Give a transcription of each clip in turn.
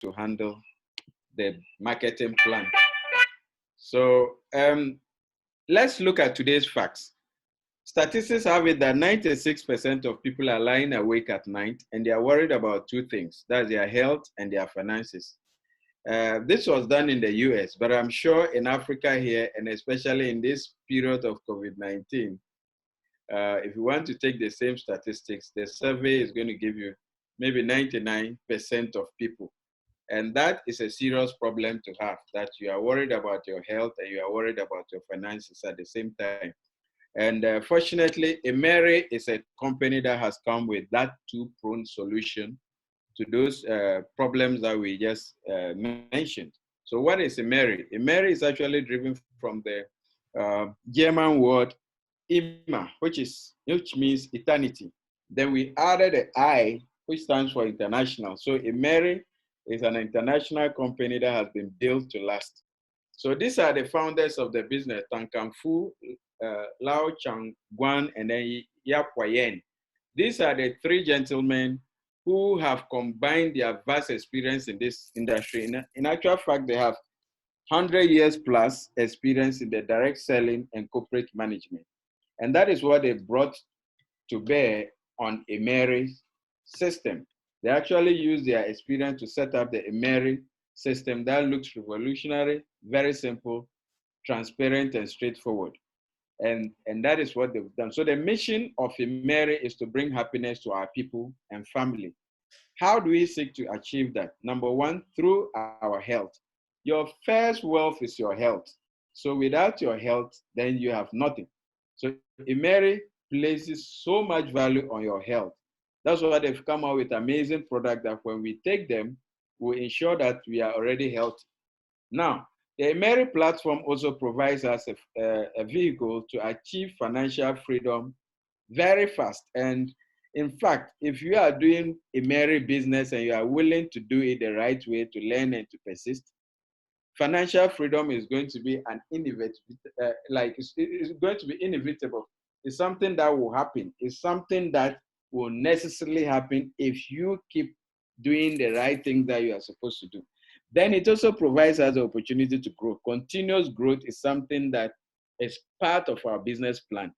to handle the marketing plan. So let's look at today's facts. Statistics have it that 96% of people are lying awake at night and they are worried about two things. That's their health and their finances. This was done in the US, but I'm sure in Africa here, and especially in this period of COVID-19, if you want to take the same statistics, the survey is going to give you maybe 99% of people. And that is a serious problem to have, that you are worried about your health and you are worried about your finances at the same time. And fortunately, Immeri is a company that has come with that two-pronged solution to those problems that we just mentioned. So what is Immeri? Immeri is actually driven from the German word Immer, which means eternity. Then we added an I, which stands for international. So Immeri is an international company that has been built to last. So these are the founders of the business, Tan Kan Fu, Lao Chang Guan, and then Yap Yen. These are the three gentlemen who have combined their vast experience in this industry. In actual fact, they have 100 years plus experience in the direct selling and corporate management. And that is what they brought to bear on Immeri system. They actually use their experience to set up the Immeri system that looks revolutionary, very simple, transparent, and straightforward. And that is what they've done. So the mission of Immeri is to bring happiness to our people and family. How do we seek to achieve that? Number one, through our health. Your first wealth is your health. So without your health, then you have nothing. So Immeri places so much value on your health. That's why they've come out with amazing product that when we take them, we ensure that we are already healthy. Now, the Immeri platform also provides us a vehicle to achieve financial freedom very fast. And in fact, if you are doing Immeri business and you are willing to do it the right way, to learn and to persist, financial freedom is going to be an inevitable, it's going to be inevitable. It's something that will happen. It's something that will necessarily happen if you keep doing the right thing that you are supposed to do. Then it also provides us the opportunity to grow. Continuous growth is something that is part of our business plan.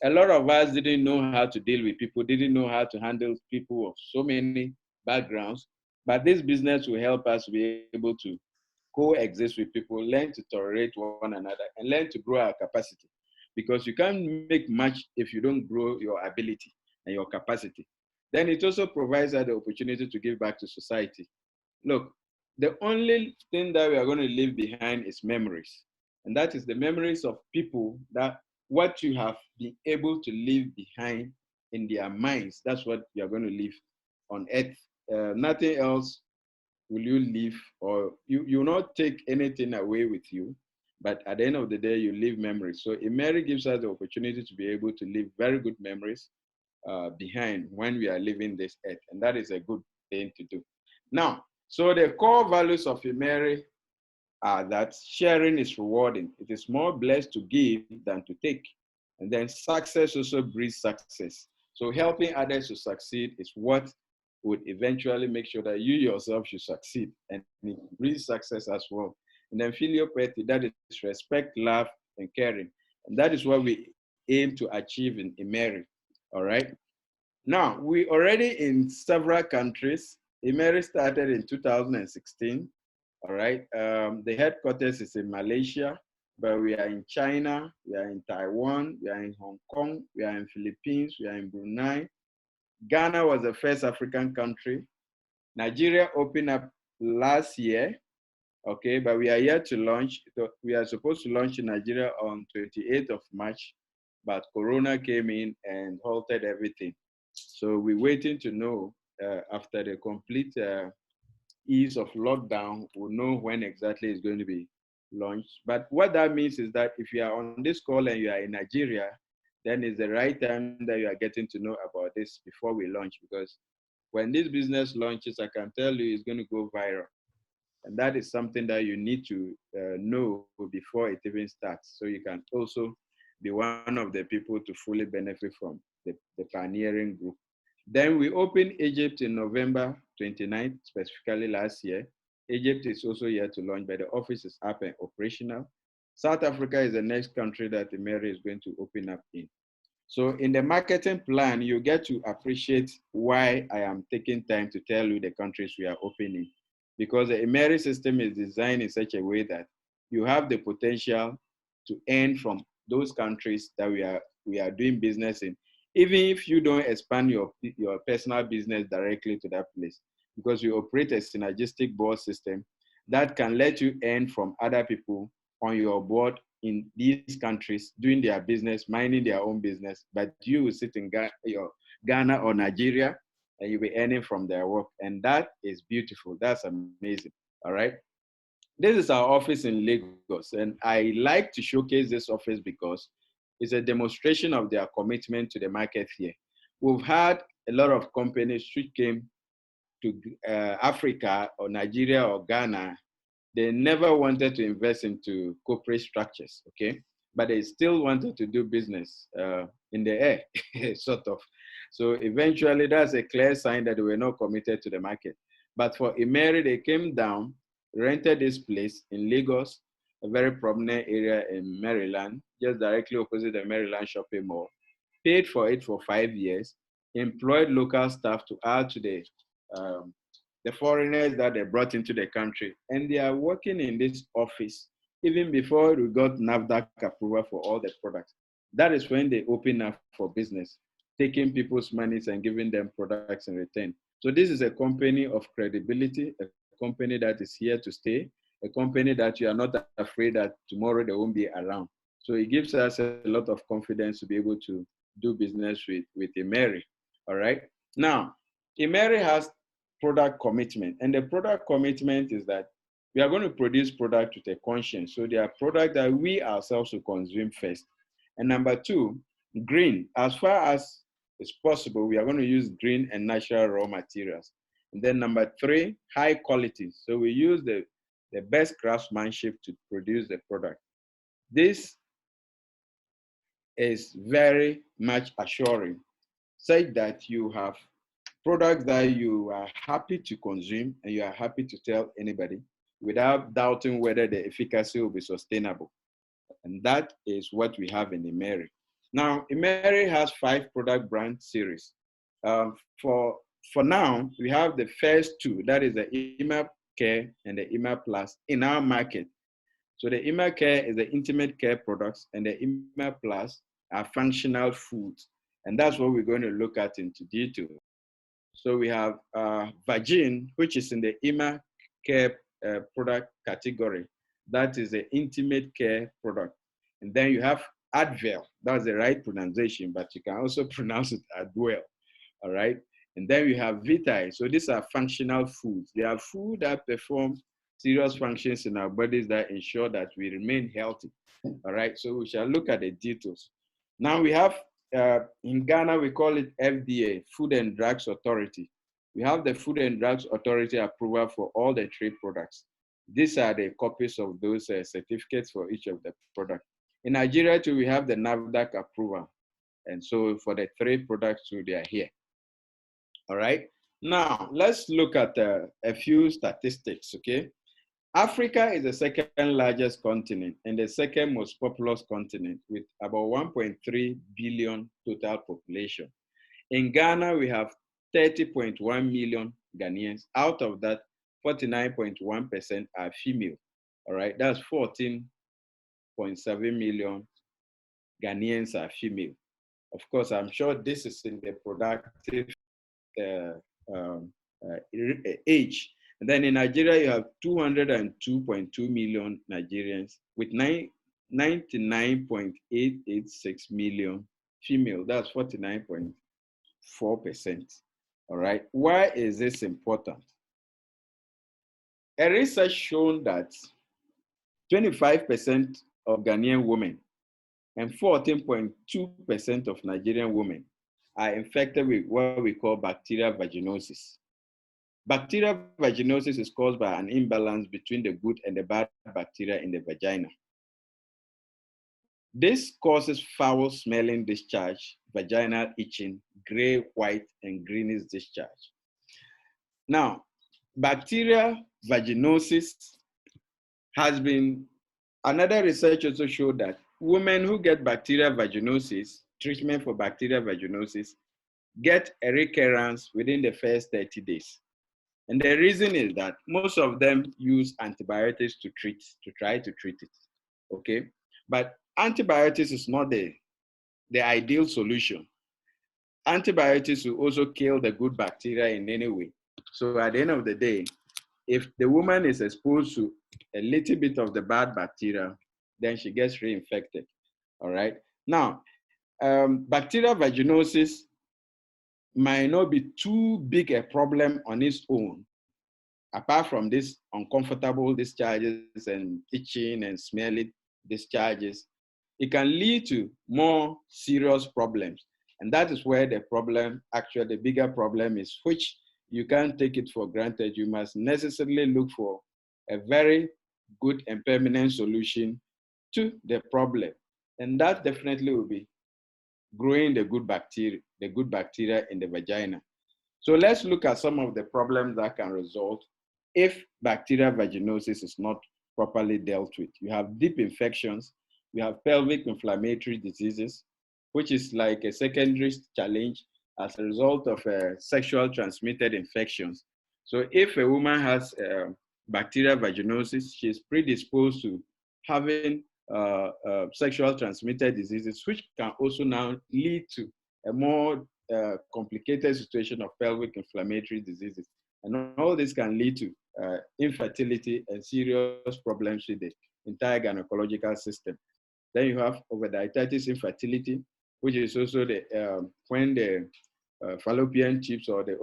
A lot of us didn't know how to deal with people, didn't know how to handle people of so many backgrounds, but this business will help us be able to coexist with people, learn to tolerate one another, and learn to grow our capacity. Because you can't make much if you don't grow your ability and your capacity. Then it also provides us the opportunity to give back to society. Look, the only thing that we are going to leave behind is memories. And that is the memories of people, that what you have been able to leave behind in their minds. That's what you are going to leave on earth. Nothing else will you leave, or you will not take anything away with you, but at the end of the day, you leave memories. So Immeri gives us the opportunity to be able to leave very good memories behind when we are leaving this earth, and that is a good thing to do. Now, so the core values of Immeri are that sharing is rewarding. It is more blessed to give than to take. And then success also breeds success. So helping others to succeed is what would eventually make sure that you yourself should succeed, and it breeds success as well. And then filial piety, that is respect, love, and caring. And that is what we aim to achieve in Immeri, all right? Now, we already in several countries. Immeri started in 2016, all right? The headquarters is in Malaysia, but we are in China, we are in Taiwan, we are in Hong Kong, we are in Philippines, we are in Brunei. Ghana was the first African country. Nigeria opened up last year, okay, but we are yet to launch. We are supposed to launch in Nigeria on 28th of March, but Corona came in and halted everything. So we're waiting to know after the complete ease of lockdown, we'll know when exactly it's going to be launched. But what that means is that if you are on this call and you are in Nigeria, then it's the right time that you are getting to know about this before we launch, because when this business launches, I can tell you it's going to go viral. And that is something that you need to know before it even starts. So you can also be one of the people to fully benefit from the pioneering group. Then we opened Egypt in November 29th, specifically last year. Egypt is also yet to launch, but the office is up and operational. South Africa is the next country that Immeri is going to open up in. So in the marketing plan, you get to appreciate why I am taking time to tell you the countries we are opening. Because the Immeri system is designed in such a way that you have the potential to earn from those countries that we are doing business in, even if you don't expand your personal business directly to that place, because you operate a synergistic board system that can let you earn from other people on your board in these countries doing their business, minding their own business, but you will sit in Ghana or Nigeria and you'll be earning from their work. And that is beautiful. That's amazing. All right. This is our office in Lagos. And I like to showcase this office because it's a demonstration of their commitment to the market here. We've had a lot of companies which came to Africa or Nigeria or Ghana. They never wanted to invest into corporate structures, okay? But they still wanted to do business in the air, sort of. So eventually, that's a clear sign that they were not committed to the market. But for Immeri, they came down, rented this place in Lagos, a very prominent area in Maryland, just directly opposite the Maryland shopping mall, paid for it for 5 years, employed local staff to add to the foreigners that they brought into the country. And they are working in this office even before we got NAFDAC approval for all the products. That is when they open up for business, taking people's monies and giving them products in return. So this is a company of credibility, a company that is here to stay, a company that you are not afraid that tomorrow they won't be around. So it gives us a lot of confidence to be able to do business with Immeri. All right. Now, Immeri has product commitment. And the product commitment is that we are going to produce product with a conscience. So they are products that we ourselves will consume first. And number two, green. As far as it's possible, we are going to use green and natural raw materials. And then number three, high quality. So we use the best craftsmanship to produce the product. This is very much assuring, such that you have products that you are happy to consume and you are happy to tell anybody without doubting whether the efficacy will be sustainable. And that is what we have in Immeri. Now, Immeri has 5 product brand series. For now, we have the first 2, that is the Immeri Care and the Immeri Plus in our market. So the Immeri Care is the intimate care products and the Immeri Plus are functional foods. And that's what we're going to look at into detail. So we have Vagin, which is in the Immeri Care product category. That is the intimate care product. And then you have Advil. That's the right pronunciation, but you can also pronounce it Adwell. All right. And then we have Vitae. So these are functional foods. They are food that perform serious functions in our bodies that ensure that we remain healthy. All right. So we shall look at the details. Now we have in Ghana, we call it FDA, Food and Drugs Authority. We have the Food and Drugs Authority approval for all the 3 products. These are the copies of those certificates for each of the products. In Nigeria too, we have the NAFDAC approval. And so for the 3 products too, they are here. All right. Now, let's look at a few statistics, okay? Africa is the second largest continent and the second most populous continent with about 1.3 billion total population. In Ghana, we have 30.1 million Ghanaians. Out of that, 49.1% are female. All right, that's 14.7 million Ghanaians are female. Of course, I'm sure this is in the productive age. And then in Nigeria, you have 202.2 million Nigerians with 99.886 million female. That's 49.4%. All right. Why is this important? A research shown that 25% of Ghanaian women and 14.2% of Nigerian women are infected with what we call bacterial vaginosis. Bacterial vaginosis is caused by an imbalance between the good and the bad bacteria in the vagina. This causes foul-smelling discharge, vaginal itching, gray, white, and greenish discharge. Now, bacterial vaginosis has been, another research also showed that women who get bacterial vaginosis, treatment for bacterial vaginosis, get a recurrence within the first 30 days. And the reason is that most of them use antibiotics to try to treat it, okay? But antibiotics is not the ideal solution. Antibiotics will also kill the good bacteria in any way. So at the end of the day, if the woman is exposed to a little bit of the bad bacteria, then she gets reinfected, all right? Now, bacterial vaginosis might not be too big a problem on its own, apart from these uncomfortable discharges and itching and smelly discharges. It can lead to more serious problems. And that is where the problem, actually the bigger problem is, which you can't take it for granted. You must necessarily look for a very good and permanent solution to the problem. And that definitely will be growing the good bacteria in the vagina. So let's look at some of the problems that can result if bacterial vaginosis is not properly dealt with. You have deep infections, you have pelvic inflammatory diseases, which is like a secondary challenge as a result of sexual transmitted infections. So if a woman has bacterial vaginosis, she's predisposed to having sexual transmitted diseases, which can also now lead to a more complicated situation of pelvic inflammatory diseases. And all this can lead to infertility and serious problems with the entire gynecological system. Then you have oviditis infertility, which is also when the fallopian tubes or the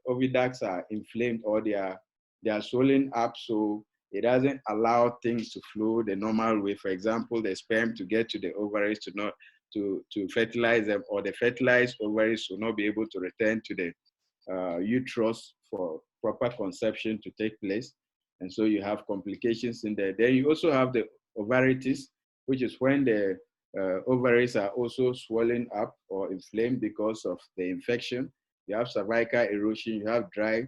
oviducts are inflamed or they are swollen up, so it doesn't allow things to flow the normal way. For example, the sperm to get to the ovaries to fertilize them, or the fertilized ovaries will not be able to return to the uterus for proper conception to take place. And so you have complications in there. Then you also have the ovaritis, which is when the ovaries are also swelling up or inflamed because of the infection. You have cervical erosion, you have dry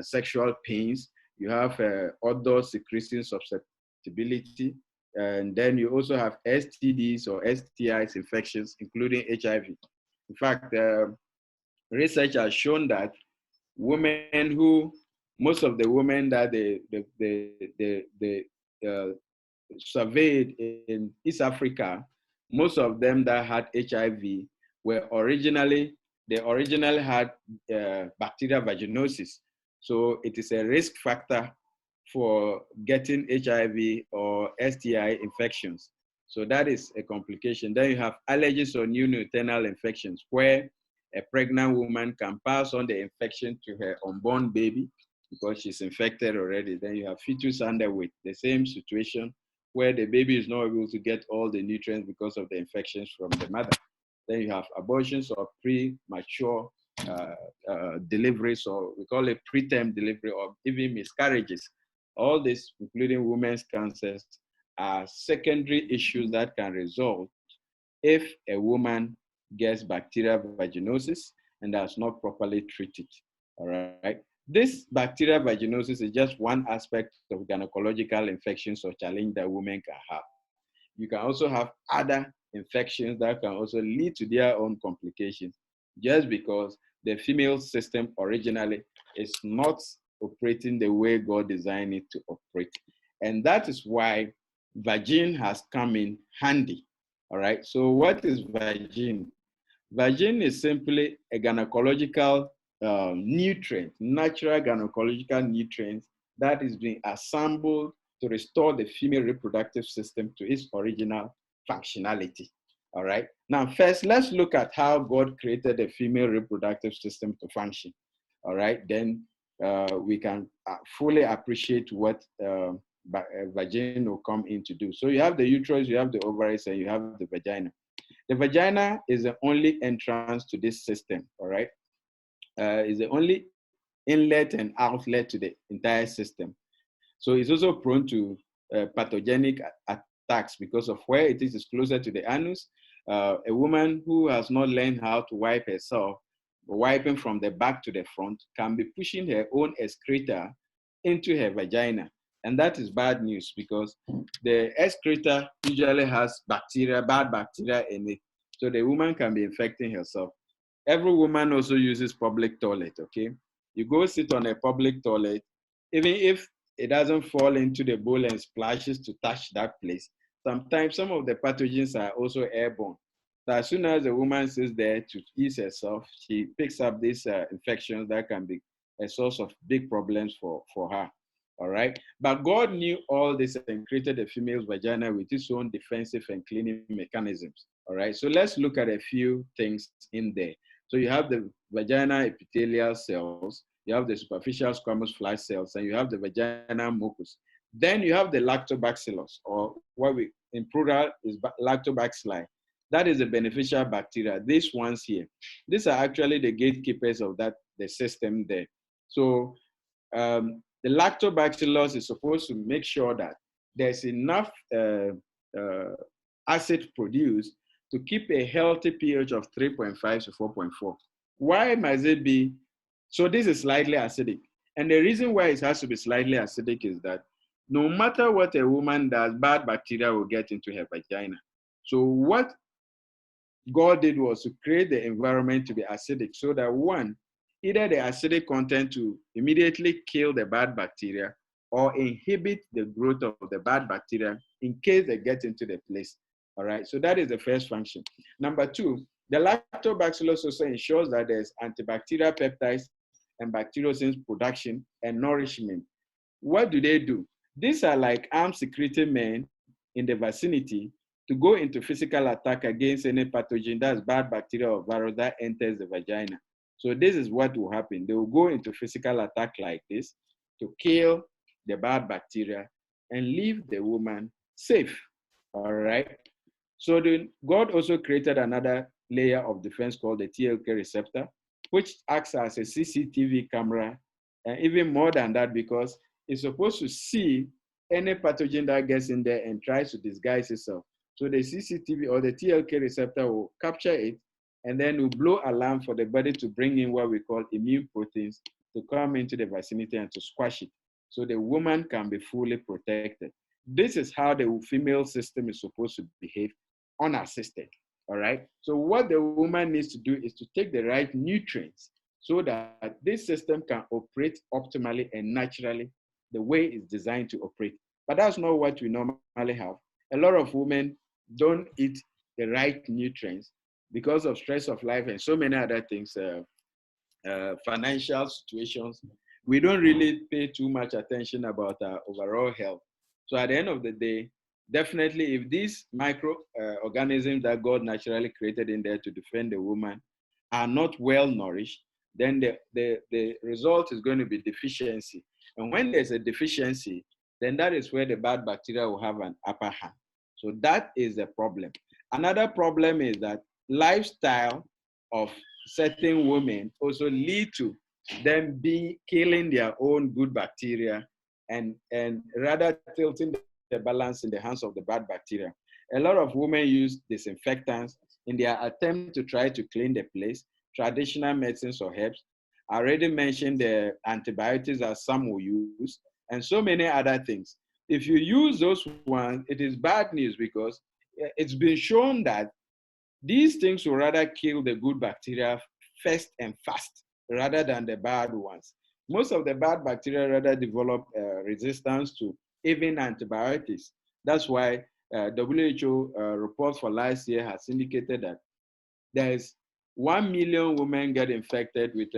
sexual pains, you have odor secretion susceptibility, and then you also have STDs or STIs infections, including HIV. In fact, research has shown that women who, most of the women that they surveyed in East Africa, most of them that had HIV were they originally had bacterial vaginosis. So it is a risk factor for getting HIV or STI infections. So that is a complication. Then you have allergies or neonatal infections, where a pregnant woman can pass on the infection to her unborn baby because she's infected already. Then you have fetus underweight, the same situation where the baby is not able to get all the nutrients because of the infections from the mother. Then you have abortions or premature deliveries, or we call it preterm delivery, or even miscarriages. All this, including women's cancers, are secondary issues that can result if a woman gets bacterial vaginosis and that's not properly treated. All right. This bacterial vaginosis is just one aspect of gynecological infections or challenge that women can have. You can also have other infections that can also lead to their own complications, just because the female system originally is not operating the way God designed it to operate. And that is why vagin has come in handy. All right. So what is vagin? Vagin is simply a gynecological nutrient, natural gynecological nutrients that is being assembled to restore the female reproductive system to its original functionality. All right. Now, first, let's look at how God created the female reproductive system to function. All right. Then we can fully appreciate what vagina will come in to do. So you have the uterus, you have the ovaries, and you have the vagina. The vagina is the only entrance to this system, all right? Is the only inlet and outlet to the entire system. So it's also prone to pathogenic attacks because of where it is closer to the anus. A woman who has not learned how to wipe herself wiping from the back to the front, can be pushing her own excreta into her vagina. And that is bad news because the excreta usually has bacteria, bad bacteria in it. So the woman can be infecting herself. Every woman also uses public toilet, okay? You go sit on a public toilet, even if it doesn't fall into the bowl and splashes to touch that place, sometimes some of the pathogens are also airborne. So as soon as a woman sits there to ease herself, she picks up these infections that can be a source of big problems for her. All right. But God knew all this and created the female's vagina with his own defensive and cleaning mechanisms. All right. So let's look at a few things in there. So you have the vagina epithelial cells, you have the superficial squamous flash cells, and you have the vagina mucus. Then you have the lactobacillus, or what we in plural is lactobacilli. That is a beneficial bacteria. These ones here, these are actually the gatekeepers of the system there. So the lactobacillus is supposed to make sure that there's enough acid produced to keep a healthy pH of 3.5 to 4.4. Why must it be? So this is slightly acidic. And the reason why it has to be slightly acidic is that no matter what a woman does, bad bacteria will get into her vagina. So what God did was to create the environment to be acidic so that one, either the acidic content to immediately kill the bad bacteria or inhibit the growth of the bad bacteria in case they get into the place. All right, so that is the first function. Number two, the lactobacillus also ensures that there's antibacterial peptides and bacteriocins production and nourishment. What do? These are like armed security men in the vicinity to go into physical attack against any pathogen, that's bad bacteria or virus that enters the vagina. So this is what will happen. They will go into physical attack like this to kill the bad bacteria and leave the woman safe. All right. So God also created another layer of defense called the TLK receptor, which acts as a CCTV camera, and even more than that because it's supposed to see any pathogen that gets in there and tries to disguise itself. So the CCTV or the TLK receptor will capture it and then will blow alarm for the body to bring in what we call immune proteins to come into the vicinity and to squash it. So the woman can be fully protected. This is how the female system is supposed to behave unassisted. All right. So what the woman needs to do is to take the right nutrients so that this system can operate optimally and naturally the way it's designed to operate. But that's not what we normally have. A lot of women don't eat the right nutrients because of stress of life and so many other things, financial situations. We don't really pay too much attention about our overall health. So at the end of the day, definitely if these microorganisms that God naturally created in there to defend the woman are not well nourished, then the result is going to be deficiency. And when there's a deficiency, then that is where the bad bacteria will have an upper hand. So that is the problem. Another problem is that lifestyle of certain women also lead to them killing their own good bacteria and rather tilting the balance in the hands of the bad bacteria. A lot of women use disinfectants in their attempt to try to clean the place, traditional medicines or herbs. I already mentioned the antibiotics that some will use, and so many other things. If you use those ones, it is bad news because it's been shown that these things will rather kill the good bacteria first and fast rather than the bad ones. Most of the bad bacteria rather develop resistance to even antibiotics. That's why WHO report for last year has indicated that there's 1 million women get infected with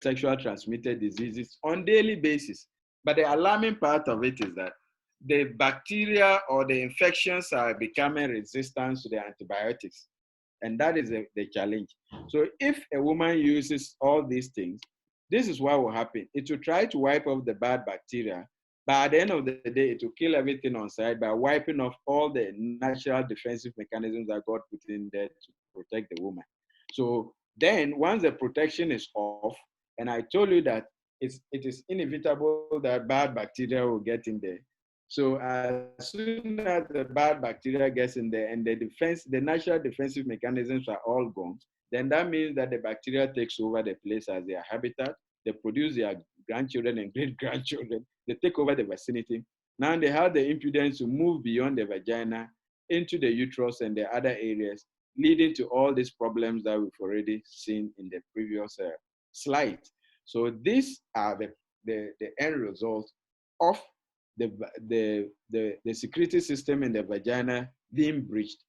sexual transmitted diseases on daily basis. But the alarming part of it is that the bacteria or the infections are becoming resistant to the antibiotics. And that is the challenge. So if a woman uses all these things, this is what will happen. It will try to wipe off the bad bacteria, but at the end of the day, it will kill everything on site by wiping off all the natural defensive mechanisms that God put in there to protect the woman. So then once the protection is off, and I told you that it is inevitable that bad bacteria will get in there. So as soon as the bad bacteria gets in there and the natural defensive mechanisms are all gone, then that means that the bacteria takes over the place as their habitat. They produce their grandchildren and great-grandchildren. They take over the vicinity. Now they have the impudence to move beyond the vagina into the uterus and the other areas, leading to all these problems that we've already seen in the previous slide. So these are the end result of the security system in the vagina being breached.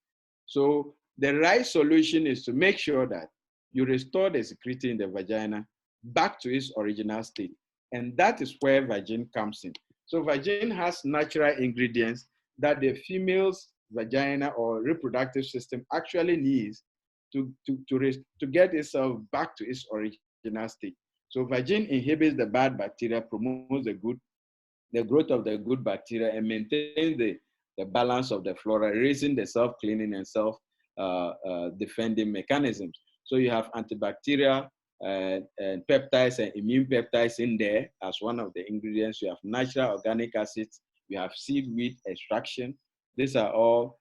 So the right solution is to make sure that you restore the security in the vagina back to its original state. And that is where vagin comes in. So vagin has natural ingredients that the female's vagina or reproductive system actually needs to get itself back to its original state. So vagin inhibits the bad bacteria, promotes the growth of the good bacteria, and maintains the balance of the flora, raising the self-cleaning and self-defending mechanisms. So you have antibacterial and peptides and immune peptides in there as one of the ingredients. You have natural organic acids. You have seaweed extraction. These are all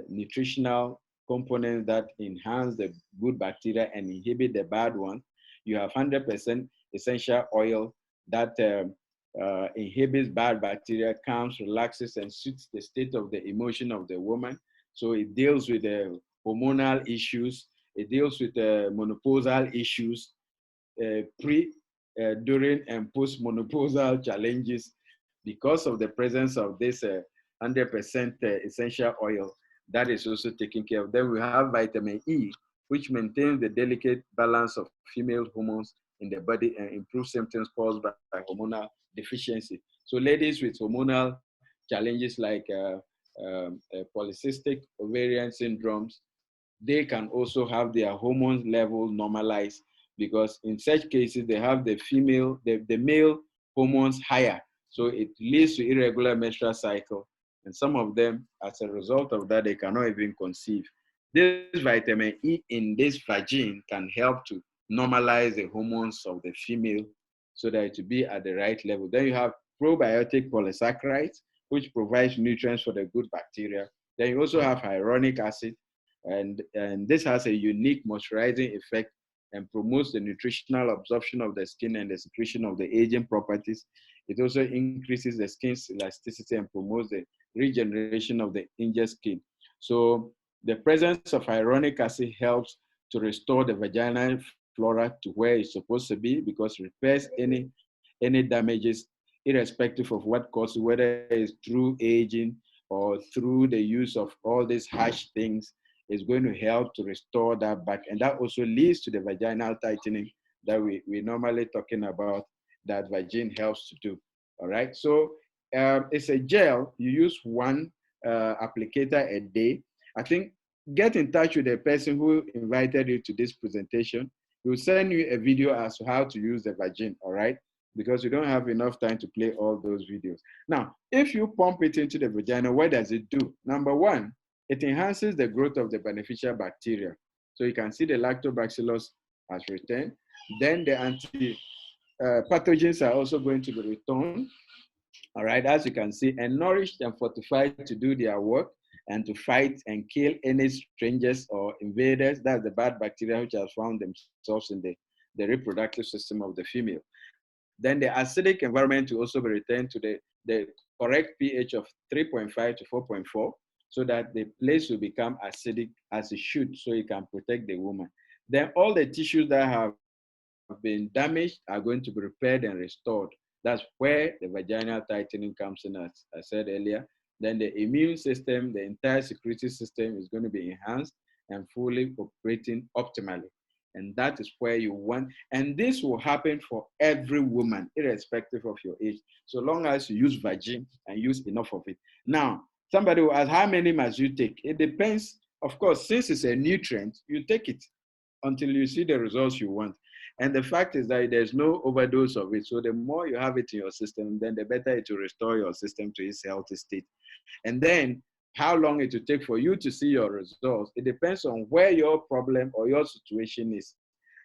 nutritional components that enhance the good bacteria and inhibit the bad ones. You have 100% essential oil that inhibits bad bacteria, calms, relaxes, and suits the state of the emotion of the woman. So it deals with the hormonal issues. It deals with menopausal issues, during, and post-menopausal challenges because of the presence of this 100% essential oil that is also taken care of. Then we have vitamin E, which maintains the delicate balance of female hormones in the body and improves symptoms caused by hormonal deficiency. So ladies with hormonal challenges like polycystic ovarian syndromes, they can also have their hormone level normalized because in such cases they have the male hormones higher. So it leads to irregular menstrual cycle. And some of them, as a result of that, they cannot even conceive. This vitamin E in this vagine can help to normalize the hormones of the female so that it will be at the right level. Then you have probiotic polysaccharides, which provides nutrients for the good bacteria. Then you also have hyaluronic acid, and this has a unique moisturizing effect and promotes the nutritional absorption of the skin and the secretion of the aging properties. It also increases the skin's elasticity and promotes the regeneration of the injured skin. So the presence of hyaluronic acid helps to restore the vaginal flora to where it's supposed to be because it repairs any damages irrespective of what causes, whether it's through aging or through the use of all these harsh things, is going to help to restore that back. And that also leads to the vaginal tightening that we're normally talking about that vagin helps to do. All right. So it's a gel. You use one applicator a day. I think get in touch with the person who invited you to this presentation. We'll send you a video as to how to use the vagin. All right. Because we don't have enough time to play all those videos. Now, if you pump it into the vagina, what does it do? Number one, it enhances the growth of the beneficial bacteria. So you can see the lactobacillus has returned. Then the pathogens are also going to be returned. All right, as you can see, and nourished and fortified to do their work and to fight and kill any strangers or invaders. That's the bad bacteria which have found themselves in the reproductive system of the female. Then the acidic environment will also be returned to the correct pH of 3.5 to 4.4 so that the place will become acidic as it should so it can protect the woman. Then all the tissues that have been damaged are going to be repaired and restored. That's where the vaginal tightening comes in, as I said earlier. Then the immune system, the entire security system is going to be enhanced and fully operating optimally. And that is where you want, and this will happen for every woman, irrespective of your age, so long as you use vagin and use enough of it. Now, somebody will ask, how many must you take? It depends. Of course, since it's a nutrient, you take it until you see the results you want. And the fact is that there's no overdose of it. So the more you have it in your system, then the better it will restore your system to its healthy state. And then how long it will take for you to see your results, it depends on where your problem or your situation is.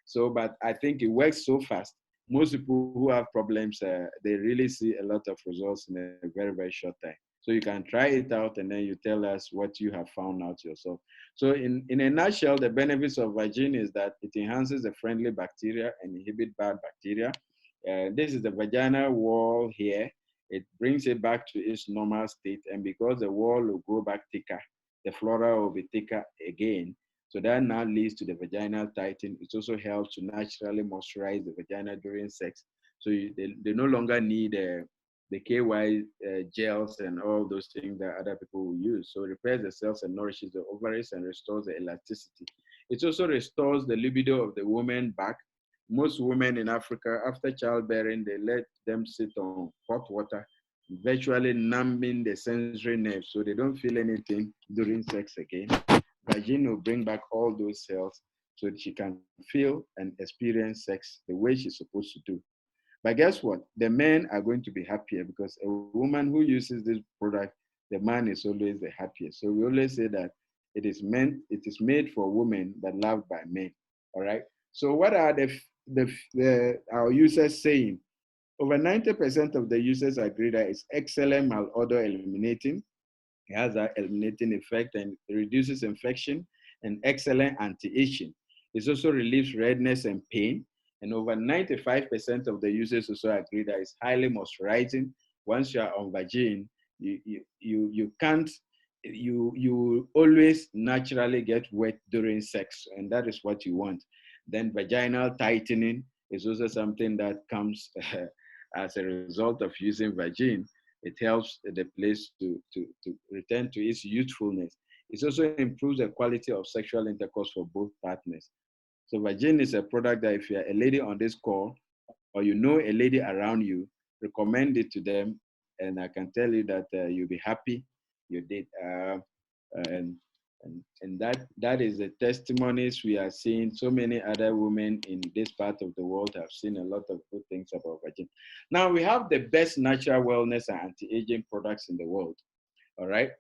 So, but I think it works so fast most people who have problems, they really see a lot of results in a very, very short time. So you can try it out and then you tell us what you have found out yourself. So in a nutshell, the benefits of vagine is that it enhances the friendly bacteria and inhibit bad bacteria. This is the vaginal wall here. It brings it back to its normal state. And because the wall will grow back thicker, the flora will be thicker again. So that now leads to the vaginal tightening. It also helps to naturally moisturize the vagina during sex. So they no longer need the KY gels and all those things that other people will use. So it repairs the cells and nourishes the ovaries and restores the elasticity. It also restores the libido of the woman back. Most women in Africa, after childbearing, they let them sit on hot water, virtually numbing the sensory nerves so they don't feel anything during sex again. Vagina will bring back all those cells so that she can feel and experience sex the way she's supposed to do. But guess what? The men are going to be happier because a woman who uses this product, the man is always the happiest. So we always say that it is made for women but loved by men. All right. So what are our users saying? Over 90% of the users agree that it's excellent malodor eliminating. It has that eliminating effect and reduces infection and excellent anti-itching. It also relieves redness and pain. And over 95% of the users also agree that it's highly moisturizing. Once you are on vagine, you can't, you always naturally get wet during sex, and that is what you want. Then vaginal tightening is also something that comes as a result of using vagine. It helps the place to return to its youthfulness. It also improves the quality of sexual intercourse for both partners. So vagine is a product that if you're a lady on this call or you know a lady around you, recommend it to them. And I can tell you that you'll be happy you did. And that is the testimonies we are seeing. So many other women in this part of the world have seen a lot of good things about vagina. Now we have the best natural wellness and anti-aging products in the world. All right.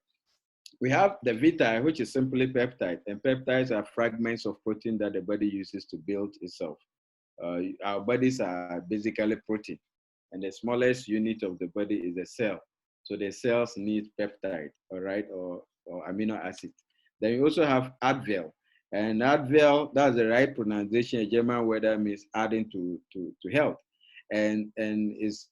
We have the Vita, which is simply peptide, and peptides are fragments of protein that the body uses to build itself. Our bodies are basically protein, and the smallest unit of the body is a cell. So the cells need peptide, all right, or amino acid. Then you also have Advil, and Advil, that's the right pronunciation. A German word that means adding to health, and it's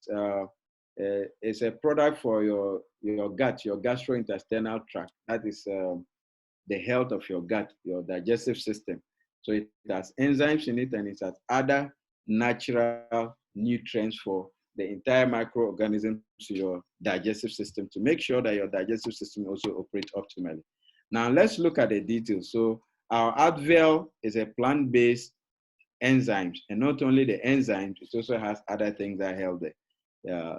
a product for your gut, your gastrointestinal tract. That is the health of your gut, your digestive system. So it has enzymes in it and it has other natural nutrients for the entire microorganisms to your digestive system to make sure that your digestive system also operates optimally. Now let's look at the details. So our Advil is a plant-based enzymes, and not only the enzymes, it also has other things that help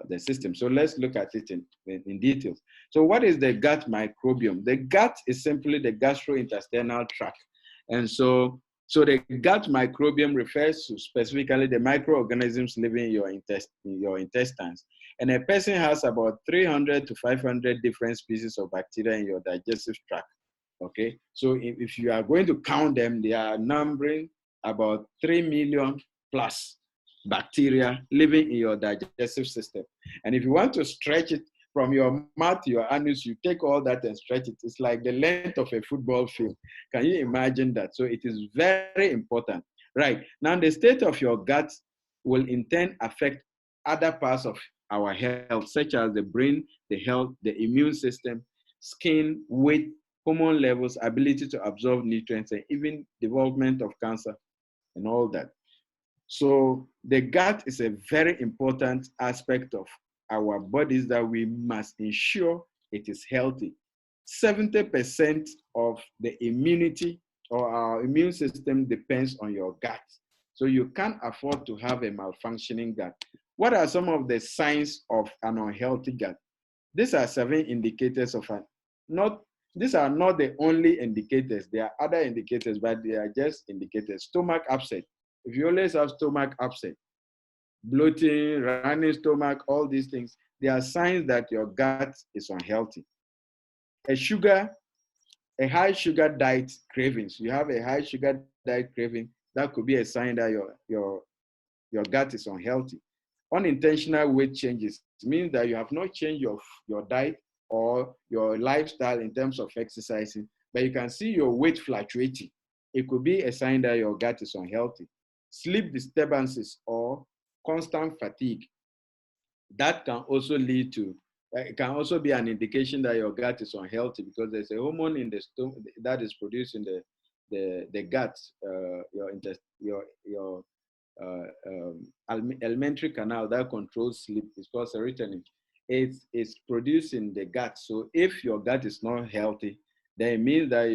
the system. So let's look at it in details. So what is the gut microbiome? The gut is simply the gastrointestinal tract. And so the gut microbiome refers to specifically the microorganisms living in your intestines. And a person has about 300 to 500 different species of bacteria in your digestive tract. Okay, so if you are going to count them, they are numbering about 3 million plus bacteria living in your digestive system. And if you want to stretch it from your mouth to your anus, you take all that and stretch it. It's like the length of a football field. Can you imagine that? So it is very important. Right. Now, the state of your gut will in turn affect other parts of our health, such as the brain, the health, the immune system, skin, weight, hormone levels, ability to absorb nutrients, and even development of cancer and all that. So the gut is a very important aspect of our bodies that we must ensure it is healthy. 70% of the immunity or our immune system depends on your gut. So you can't afford to have a malfunctioning gut. What are some of the signs of an unhealthy gut? These are 7 indicators of these are not the only indicators. There are other indicators, but they are just indicators. Stomach upset. If you always have stomach upset, bloating, running stomach, all these things, they are signs that your gut is unhealthy. A high sugar diet cravings. You have a high sugar diet craving, that could be a sign that your gut is unhealthy. Unintentional weight changes means that you have not changed your diet or your lifestyle in terms of exercising, but you can see your weight fluctuating. It could be a sign that your gut is unhealthy. Sleep disturbances or constant fatigue, that can also lead to, it can also be an indication that your gut is unhealthy, because there's a hormone in the stomach that is produced in the gut, your alimentary canal that controls sleep. Is called serotonin. It's produced in the gut. So if your gut is not healthy, then it means that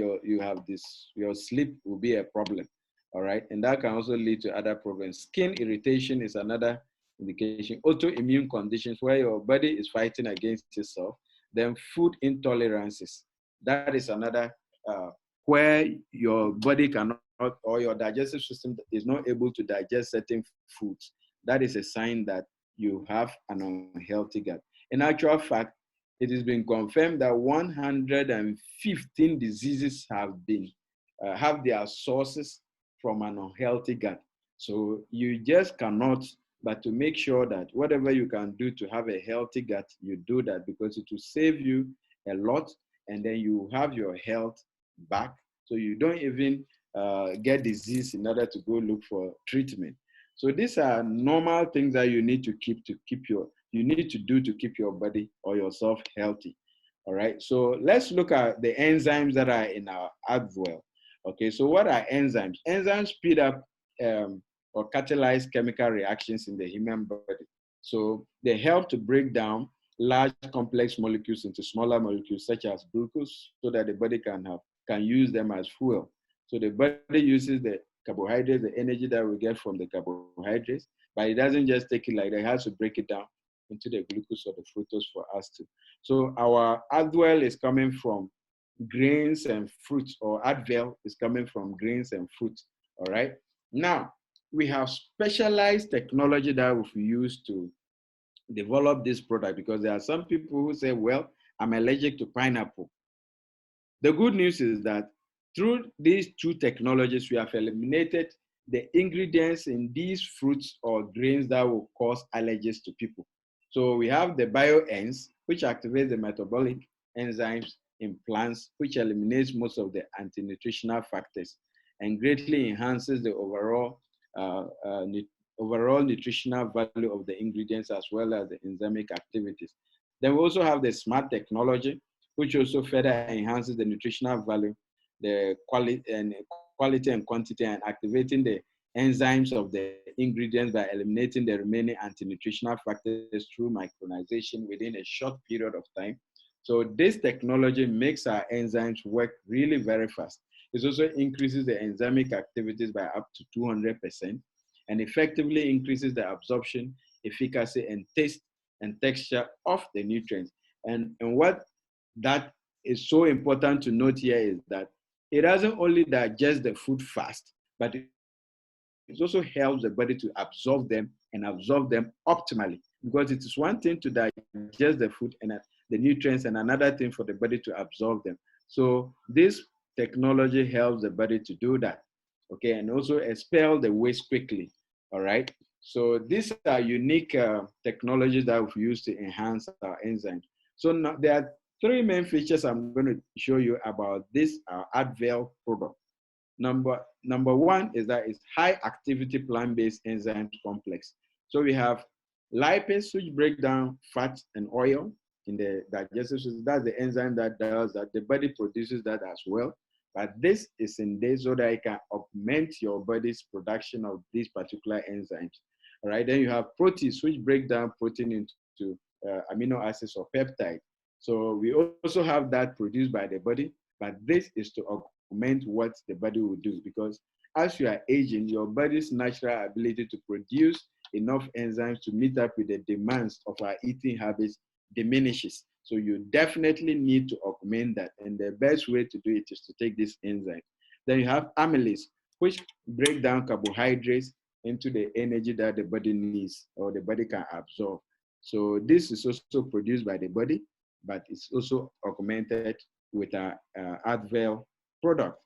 your sleep will be a problem. All right, and that can also lead to other problems. Skin irritation is another indication. Autoimmune conditions where your body is fighting against itself. Then food intolerances. That is another where your body cannot, or your digestive system is not able to digest certain foods. That is a sign that you have an unhealthy gut. In actual fact, it has been confirmed that 115 diseases have their sources from an unhealthy gut. So you just cannot, but to make sure that whatever you can do to have a healthy gut, you do that, because it will save you a lot, and then you have your health back, so you don't even get disease in order to go look for treatment. So these are normal things that you need to you need to do to keep your body or yourself healthy. All right. So let's look at the enzymes that are in our advil. Okay. So what are enzymes? Enzymes speed up or catalyze chemical reactions in the human body. So they help to break down large complex molecules into smaller molecules such as glucose, so that the body can use them as fuel. So the body uses the carbohydrates, the energy that we get from the carbohydrates, but it doesn't just take it like that. It has to break it down into the glucose or the fructose for us to. So our Adwell is coming from grains and fruits, or Advel is coming from grains and fruits. All right. Now, we have specialized technology that we've used to develop this product, because there are some people who say, well, I'm allergic to pineapple. The good news is that through these two technologies, we have eliminated the ingredients in these fruits or grains that will cause allergies to people. So we have the bioenzymes, which activate the metabolic enzymes in plants, which eliminates most of the anti-nutritional factors and greatly enhances the overall nutritional value of the ingredients, as well as the enzymic activities. Then we also have the smart technology, which also further enhances the nutritional value, the quality and quantity, and activating the enzymes of the ingredients by eliminating the remaining anti-nutritional factors through micronization within a short period of time. So this technology makes our enzymes work really very fast. It also increases the enzymic activities by up to 200% and effectively increases the absorption, efficacy, and taste and texture of the nutrients. And what that is so important to note here is that it doesn't only digest the food fast, but it also helps the body to absorb them and absorb them optimally. Because it is one thing to digest the food and the nutrients, and another thing for the body to absorb them. So this technology helps the body to do that. Okay, and also expel the waste quickly. All right. So these are unique technologies that we've used to enhance our enzymes. So now there are three main features I'm going to show you about this Advel product. Number one is that it's high activity plant-based enzymes complex. So we have lipase, which break down fat and oil in the digestive system. That's the enzyme that does that. The body produces that as well. But this is in there so that it can augment your body's production of these particular enzymes. All right. Then you have proteins, which break down protein into amino acids or peptide. So we also have that produced by the body, but this is to augment what the body will do, because as you are aging, your body's natural ability to produce enough enzymes to meet up with the demands of our eating habits diminishes. So you definitely need to augment that. And the best way to do it is to take this enzyme. Then you have amylase, which break down carbohydrates into the energy that the body needs or the body can absorb. So this is also produced by the body, but it's also augmented with our Advel product.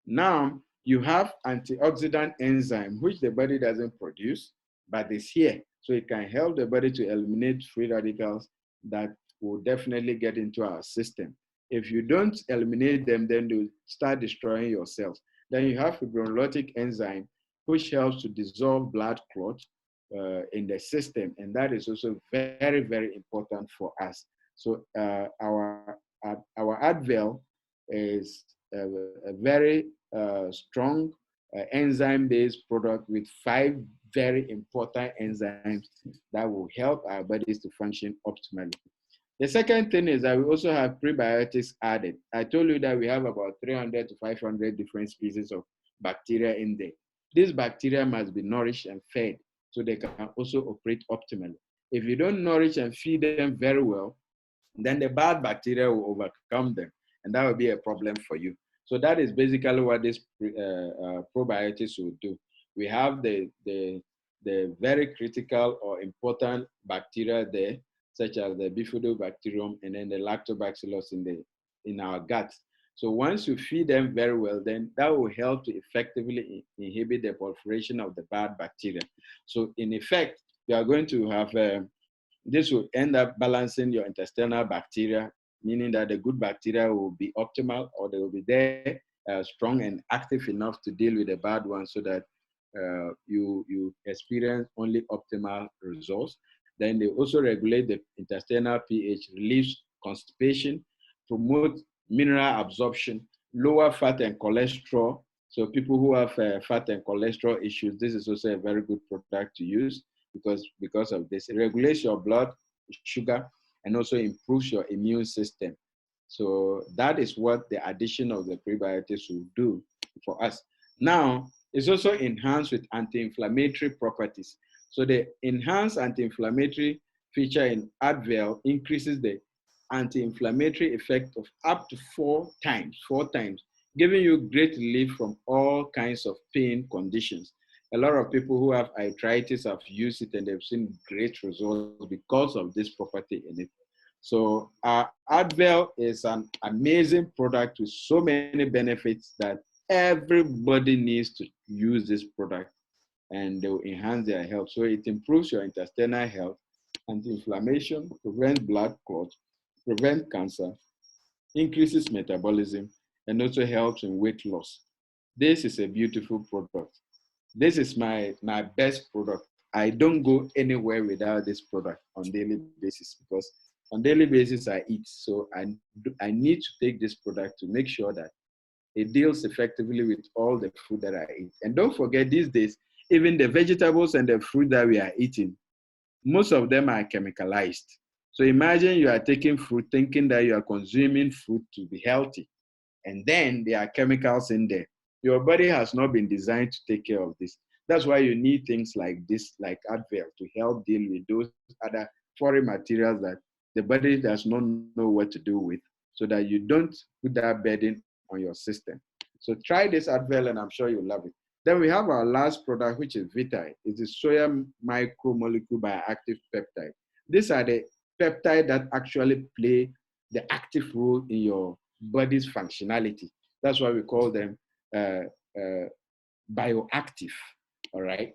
Now, you have antioxidant enzyme, which the body doesn't produce, but it's here. So it can help the body to eliminate free radicals that will definitely get into our system. If you don't eliminate them, then they'll start destroying your cells. Then you have fibrinolytic enzyme, which helps to dissolve blood clot in the system. And that is also very, very important for us. So our Advil is a very strong enzyme-based product with 5 very important enzymes that will help our bodies to function optimally. The second thing is that we also have prebiotics added. I told you that we have about 300 to 500 different species of bacteria in there. These bacteria must be nourished and fed so they can also operate optimally. If you don't nourish and feed them very well, then the bad bacteria will overcome them, and that will be a problem for you. So that is basically what these probiotics will do. We have the very critical or important bacteria there, such as the bifidobacterium and then the lactobacillus in our gut. So once you feed them very well, then that will help to effectively inhibit the proliferation of the bad bacteria. So in effect, you are going to have this will end up balancing your intestinal bacteria, meaning that the good bacteria will be optimal, or they will be there, strong and active enough to deal with the bad ones, so that you experience only optimal results. Then they also regulate the intestinal pH, relieve constipation, promote mineral absorption, lower fat and cholesterol. So people who have fat and cholesterol issues, this is also a very good product to use because of this. It regulates your blood sugar and also improves your immune system. So that is what the addition of the prebiotics will do for us. Now, it's also enhanced with anti-inflammatory properties. So the enhanced anti-inflammatory feature in Advil increases the anti-inflammatory effect of up to 4 times, giving you great relief from all kinds of pain conditions. A lot of people who have arthritis have used it and they've seen great results because of this property in it. So Advil is an amazing product with so many benefits that everybody needs to use this product, and they will enhance their health. So it improves your intestinal health, anti-inflammation, prevents blood clots, prevents cancer, increases metabolism, and also helps in weight loss. This is a beautiful product. This is my best product. I don't go anywhere without this product on daily basis, because on daily basis I eat. So I need to take this product to make sure that it deals effectively with all the food that I eat. And don't forget, these days, even the vegetables and the fruit that we are eating, most of them are chemicalized. So imagine you are taking fruit thinking that you are consuming fruit to be healthy, and then there are chemicals in there. Your body has not been designed to take care of this. That's why you need things like this, like Advil, to help deal with those other foreign materials that the body does not know what to do with, so that you don't put that burden on your system. So try this Advil, and I'm sure you'll love it. Then we have our last product, which is Vitae. It's a soya micromolecule bioactive peptide. These are the peptides that actually play the active role in your body's functionality. That's why we call them bioactive. All right.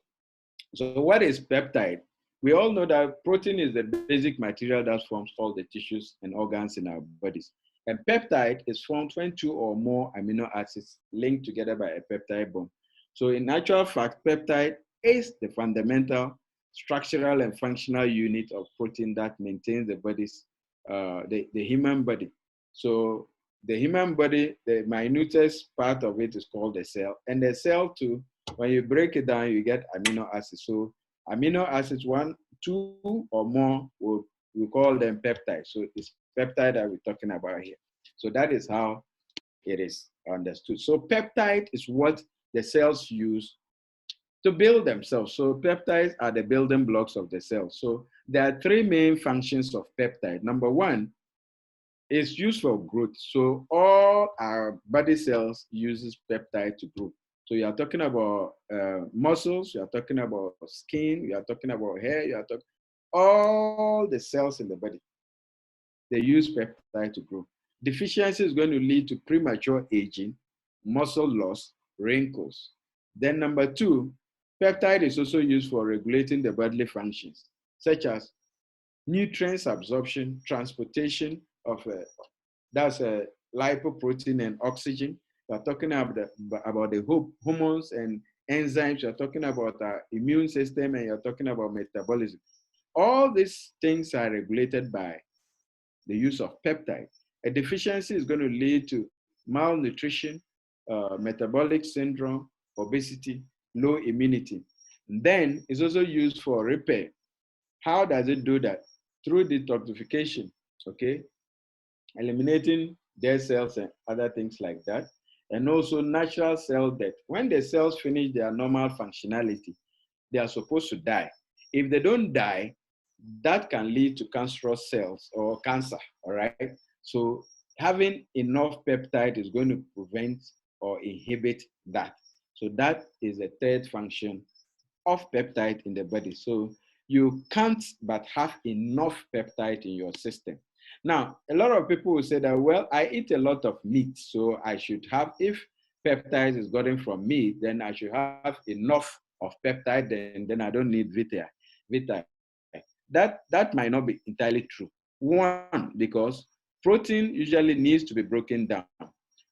So what is peptide? We all know that protein is the basic material that forms all the tissues and organs in our bodies. And peptide is formed when 2 or more amino acids linked together by a peptide bond. So in actual fact, peptide is the fundamental structural and functional unit of protein that maintains the body's, the human body. So the human body, the minutest part of it is called the cell. And the cell too, when you break it down, you get amino acids. So amino acids, 1, 2 or more, we call them peptides. So it's peptide that we're talking about here. So that is how it is understood. So peptide is what the cells use to build themselves. So peptides are the building blocks of the cell. So there are 3 main functions of peptide. Number 1, is used for growth. So all our body cells uses peptide to grow. So you are talking about muscles, you are talking about skin, you are talking about hair, you are talking all the cells in the body. They use peptide to grow. Deficiency is going to lead to premature aging, muscle loss, wrinkles. Then number 2, Peptide is also used for regulating the bodily functions, such as nutrients absorption, transportation of that's lipoprotein and oxygen. We're talking about the hormones and enzymes. You're talking about our immune system, and you're talking about metabolism. All these things are regulated by the use of peptide. A deficiency is going to lead to malnutrition, metabolic syndrome, obesity, low immunity. And then it's also used for repair. How does it do that? Through detoxification, okay? Eliminating dead cells and other things like that. And also natural cell death. When the cells finish their normal functionality, they are supposed to die. If they don't die, that can lead to cancerous cells or cancer, all right? So having enough peptide is going to prevent or inhibit that. So that is the third function of peptide in the body. So you can't but have enough peptide in your system. Now, a lot of people will say that, well, I eat a lot of meat, so I should have, if peptide is gotten from meat, then I should have enough of peptide, and then I don't need vitae. That might not be entirely true. One, because protein usually needs to be broken down.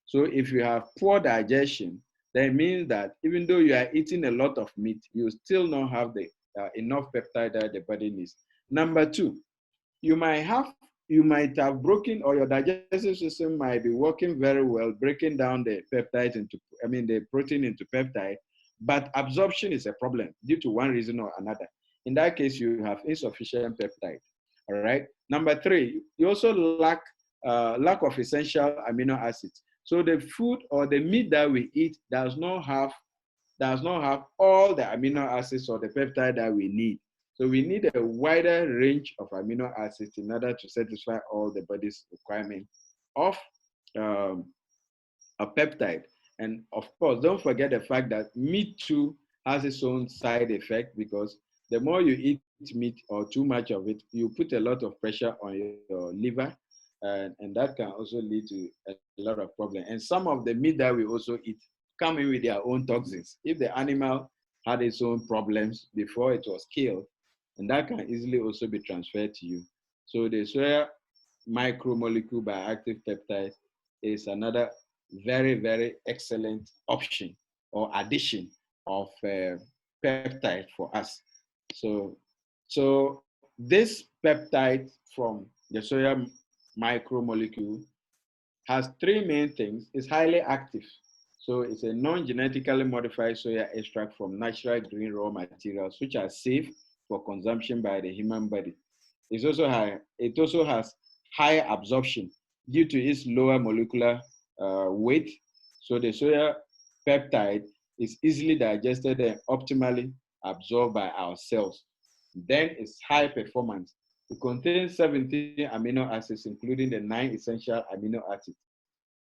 So if you have poor digestion, that means that even though you are eating a lot of meat, you still not have the enough peptide that the body needs. Number two, you might have broken, or your digestive system might be working very well, breaking down the peptides the protein into peptide, but absorption is a problem due to one reason or another. In that case, you have insufficient peptide. All right. Number three, you also lack of essential amino acids. So the food or the meat that we eat does not have all the amino acids or the peptide that we need. So we need a wider range of amino acids in order to satisfy all the body's requirement of a peptide. And of course, don't forget the fact that meat too has its own side effect, because the more you eat meat or too much of it, you put a lot of pressure on your liver, and that can also lead to a lot of problems. And some of the meat that we also eat come in with their own toxins. If the animal had its own problems before it was killed, and that can easily also be transferred to you. So the soya micromolecule bioactive peptide is another very, very excellent option or addition of peptide for us. So this peptide from the soya micromolecule has three main things. It's highly active. So it's a non-genetically modified soya extract from natural green raw materials, which are safe for consumption by the human body. It also has high absorption due to its lower molecular weight. So the soya peptide is easily digested and optimally absorbed by our cells. Then it's high performance. It contains 17 amino acids, including the 9 essential amino acids.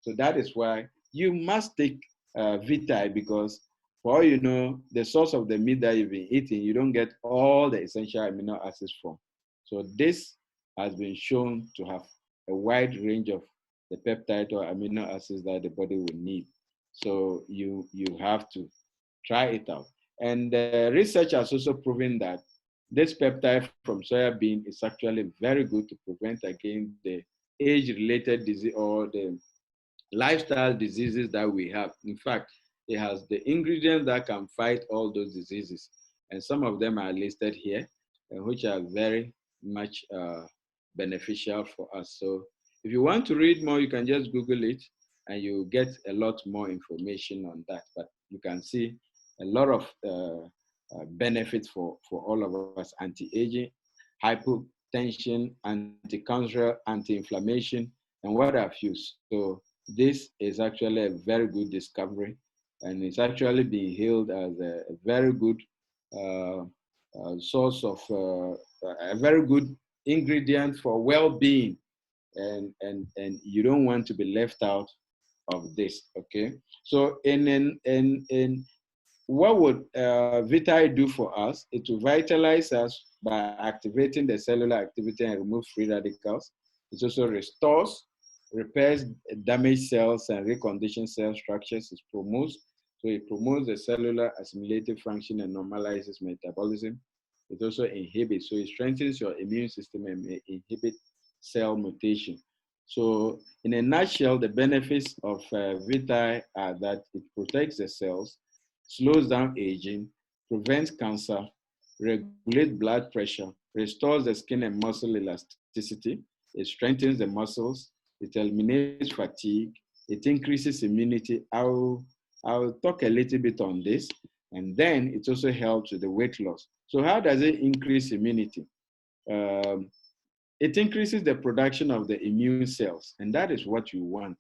So that is why you must take vitae, because for all you know, the source of the meat that you've been eating, you don't get all the essential amino acids from. So this has been shown to have a wide range of the peptide or amino acids that the body will need. So you have to try it out. And research has also proven that this peptide from soybean is actually very good to prevent against the age-related disease or the lifestyle diseases that we have. In fact, it has the ingredients that can fight all those diseases. And some of them are listed here, which are very much beneficial for us. So if you want to read more, you can just Google it and you get a lot more information on that. But you can see a lot of benefits for all of us: anti-aging, hypotension, anti-cancer, anti-inflammation, and what have you. So this is actually a very good discovery, and it's actually being hailed as a very good source of a very good ingredient for well-being, and you don't want to be left out of this. Okay, so in what would vitae do for us? It will vitalize us by activating the cellular activity and remove free radicals. It also restores, repairs damaged cells and reconditions cell structures. It promotes So it promotes the cellular assimilative function and normalizes metabolism. It also inhibits, so it strengthens your immune system and inhibit cell mutation. So in a nutshell, the benefits of Vitae are that it protects the cells, slows down aging, prevents cancer, regulates blood pressure, restores the skin and muscle elasticity, it strengthens the muscles, it eliminates fatigue, it increases immunity. I'll talk a little bit on this. And then it also helps with the weight loss. So how does it increase immunity? Um, it increases the production of the immune cells, and that is what you want.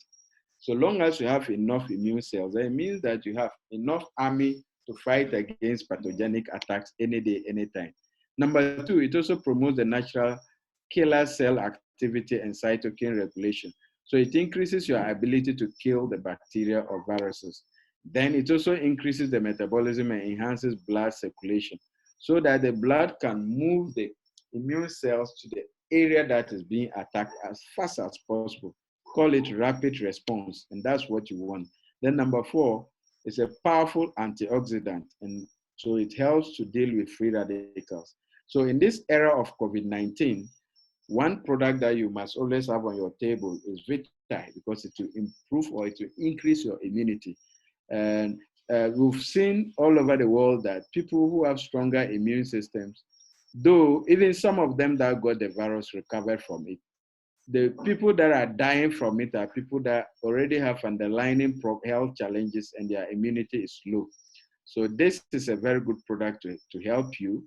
So long as you have enough immune cells, it means that you have enough army to fight against pathogenic attacks any day, anytime. Number two, it also promotes the natural killer cell activity and cytokine regulation. So it increases your ability to kill the bacteria or viruses. Then it also increases the metabolism and enhances blood circulation so that the blood can move the immune cells to the area that is being attacked as fast as possible. Call it rapid response, and that's what you want. Then number four is a powerful antioxidant, and so it helps to deal with free radicals. So in this era of COVID-19, one product that you must always have on your table is Vitae because it will improve or it will increase your immunity. And we've seen all over the world that people who have stronger immune systems, though even some of them that got the virus recovered from it, the people that are dying from it are people that already have underlying health challenges and their immunity is low. So this is a very good product to help you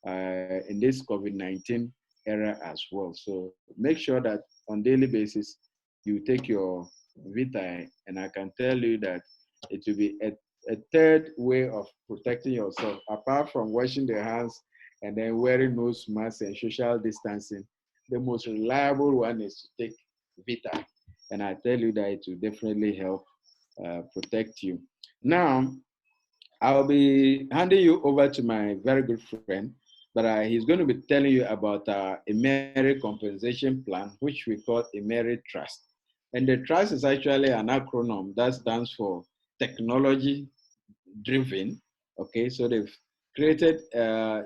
in this COVID-19 era as well. So make sure that on daily basis, you take your Vitae, and I can tell you that it will be a third way of protecting yourself, apart from washing the hands and then wearing nose masks and social distancing. The most reliable one is to take Vitae, and I tell you that it will definitely help protect you. Now, I'll be handing you over to my very good friend, but he's going to be telling you about our Immeri compensation plan, which we call Immeri Trust. And the trust is actually an acronym that stands for technology driven. Okay, so they've created a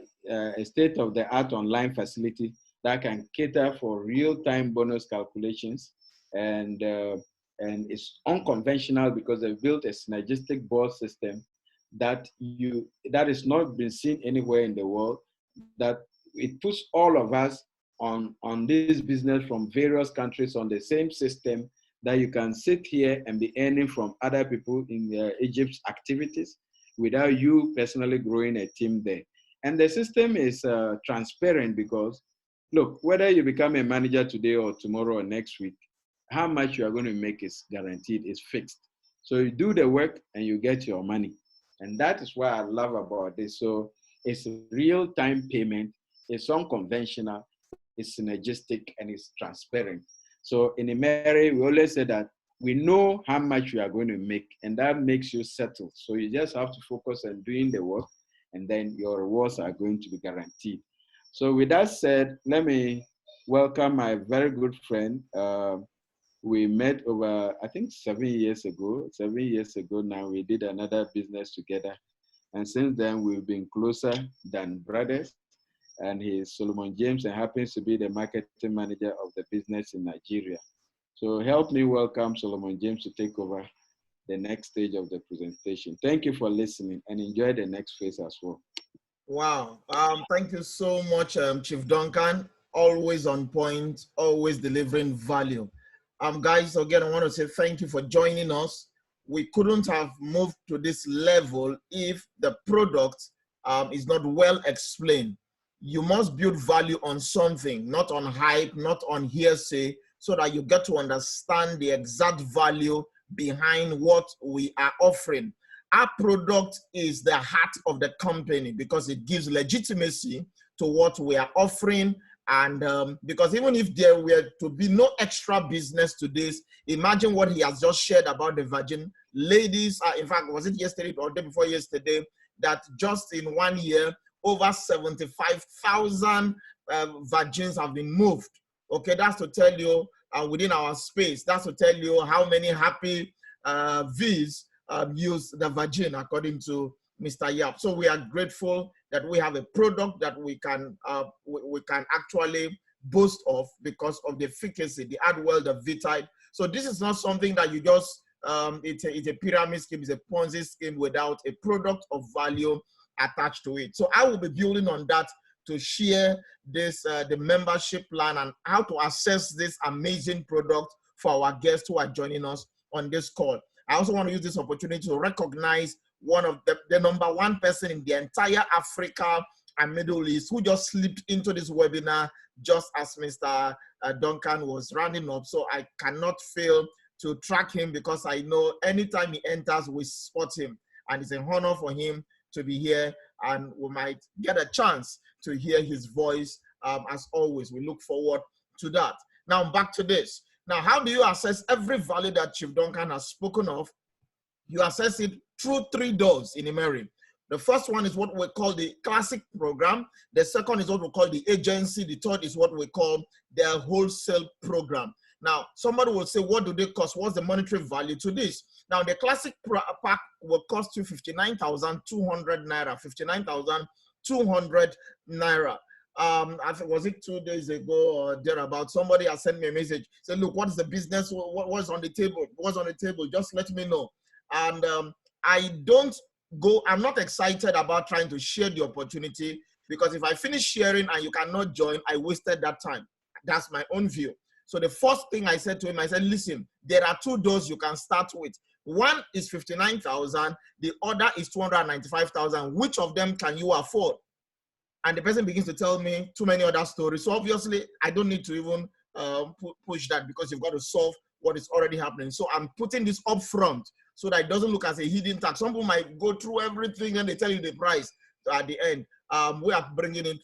state-of-the-art online facility that can cater for real-time bonus calculations, and it's unconventional because they've built a synergistic board system that is not been seen anywhere in the world. That it puts all of us on this business from various countries on the same system, that you can sit here and be earning from other people in Egypt's activities without you personally growing a team there. And the system is transparent because, look, whether you become a manager today or tomorrow or next week, how much you are going to make is guaranteed, is fixed. So you do the work and you get your money. And that is what I love about this. So it's real-time payment, it's unconventional, it's synergistic, and it's transparent. So in Immeri, we always say that we know how much we are going to make, and that makes you settle. So you just have to focus on doing the work, and then your rewards are going to be guaranteed. So with that said, let me welcome my very good friend. We met over, I think, 7 years ago. 7 years ago now, we did another business together. And since then, we've been closer than brothers. And he is Solomon James and happens to be the marketing manager of the business in Nigeria. So help me welcome Solomon James to take over the next stage of the presentation. Thank you for listening and enjoy the next phase as well. Wow. Thank you so much, Chief Duncan. Always on point, always delivering value. Guys, again, I want to say thank you for joining us. We couldn't have moved to this level if the product is not well explained. You must build value on something, not on hype, not on hearsay, so that you get to understand the exact value behind what we are offering. Our product is the heart of the company because it gives legitimacy to what we are offering. And because even if there were to be no extra business to this, imagine what he has just shared about the Virgin. Ladies, in fact, was it yesterday or the day before yesterday, that just in 1 year, over 75,000 virgins have been moved. Okay, that's to tell you within our space, that's to tell you how many happy V's use the virgin, according to Mr. Yap. So we are grateful that we have a product that we can actually boast of because of the efficacy, the Adwell, the V-type. So this is not something that you just, it's a pyramid scheme, it's a Ponzi scheme without a product of value attached to it. So I will be building on that to share this, the membership plan and how to access this amazing product for our guests who are joining us on this call. I also want to use this opportunity to recognize one of the #1 person in the entire Africa and Middle East who just slipped into this webinar just as Mr. Duncan was rounding up. So I cannot fail to track him because I know anytime he enters, we spot him. And it's an honor for him to be here, and we might get a chance to hear his voice. As always, we look forward to that. Now back to this. Now, how do you assess every value that Chief Duncan has spoken of? You assess it through 3 doors in Immeri. The first one is what we call the classic program. The second is what we call the agency. The third is what we call the wholesale program. Now, somebody will say, what do they cost? What's the monetary value to this? Now, the classic pack will cost you 59,200 naira, 59,200 naira. I think, was it 2 days ago or thereabout, somebody has sent me a message, said, look, what is the business? What's on the table? What's on the table? Just let me know. And I'm not excited about trying to share the opportunity, because if I finish sharing and you cannot join, I wasted that time. That's my own view. So the first thing I said to him, I said, listen, there are 2 doors you can start with. One is 59,000, the other is 295,000. Which of them can you afford? And the person begins to tell me too many other stories. So obviously, I don't need to even push that, because you've got to solve what is already happening. So I'm putting this up front so that it doesn't look as a hidden tax. Some people might go through everything and they tell you the price at the end. We are bringing it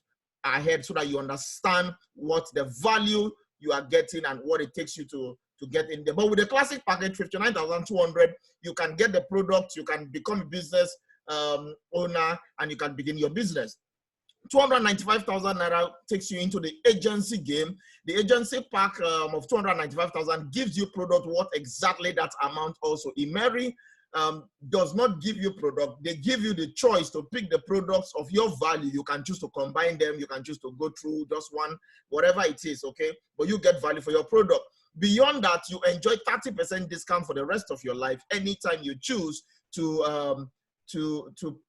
ahead so that you understand what the value you are getting and what it takes you to get in there. But with the classic package, 59,200, you can get the product, you can become a business owner, and you can begin your business. 295,000 naira takes you into the agency game. The agency pack of 295,000 gives you product worth exactly that amount also. Immeri does not give you product. They give you the choice to pick the products of your value. You can choose to combine them. You can choose to go through just one, whatever it is, okay? But you get value for your product. Beyond that, you enjoy 30% discount for the rest of your life anytime you choose to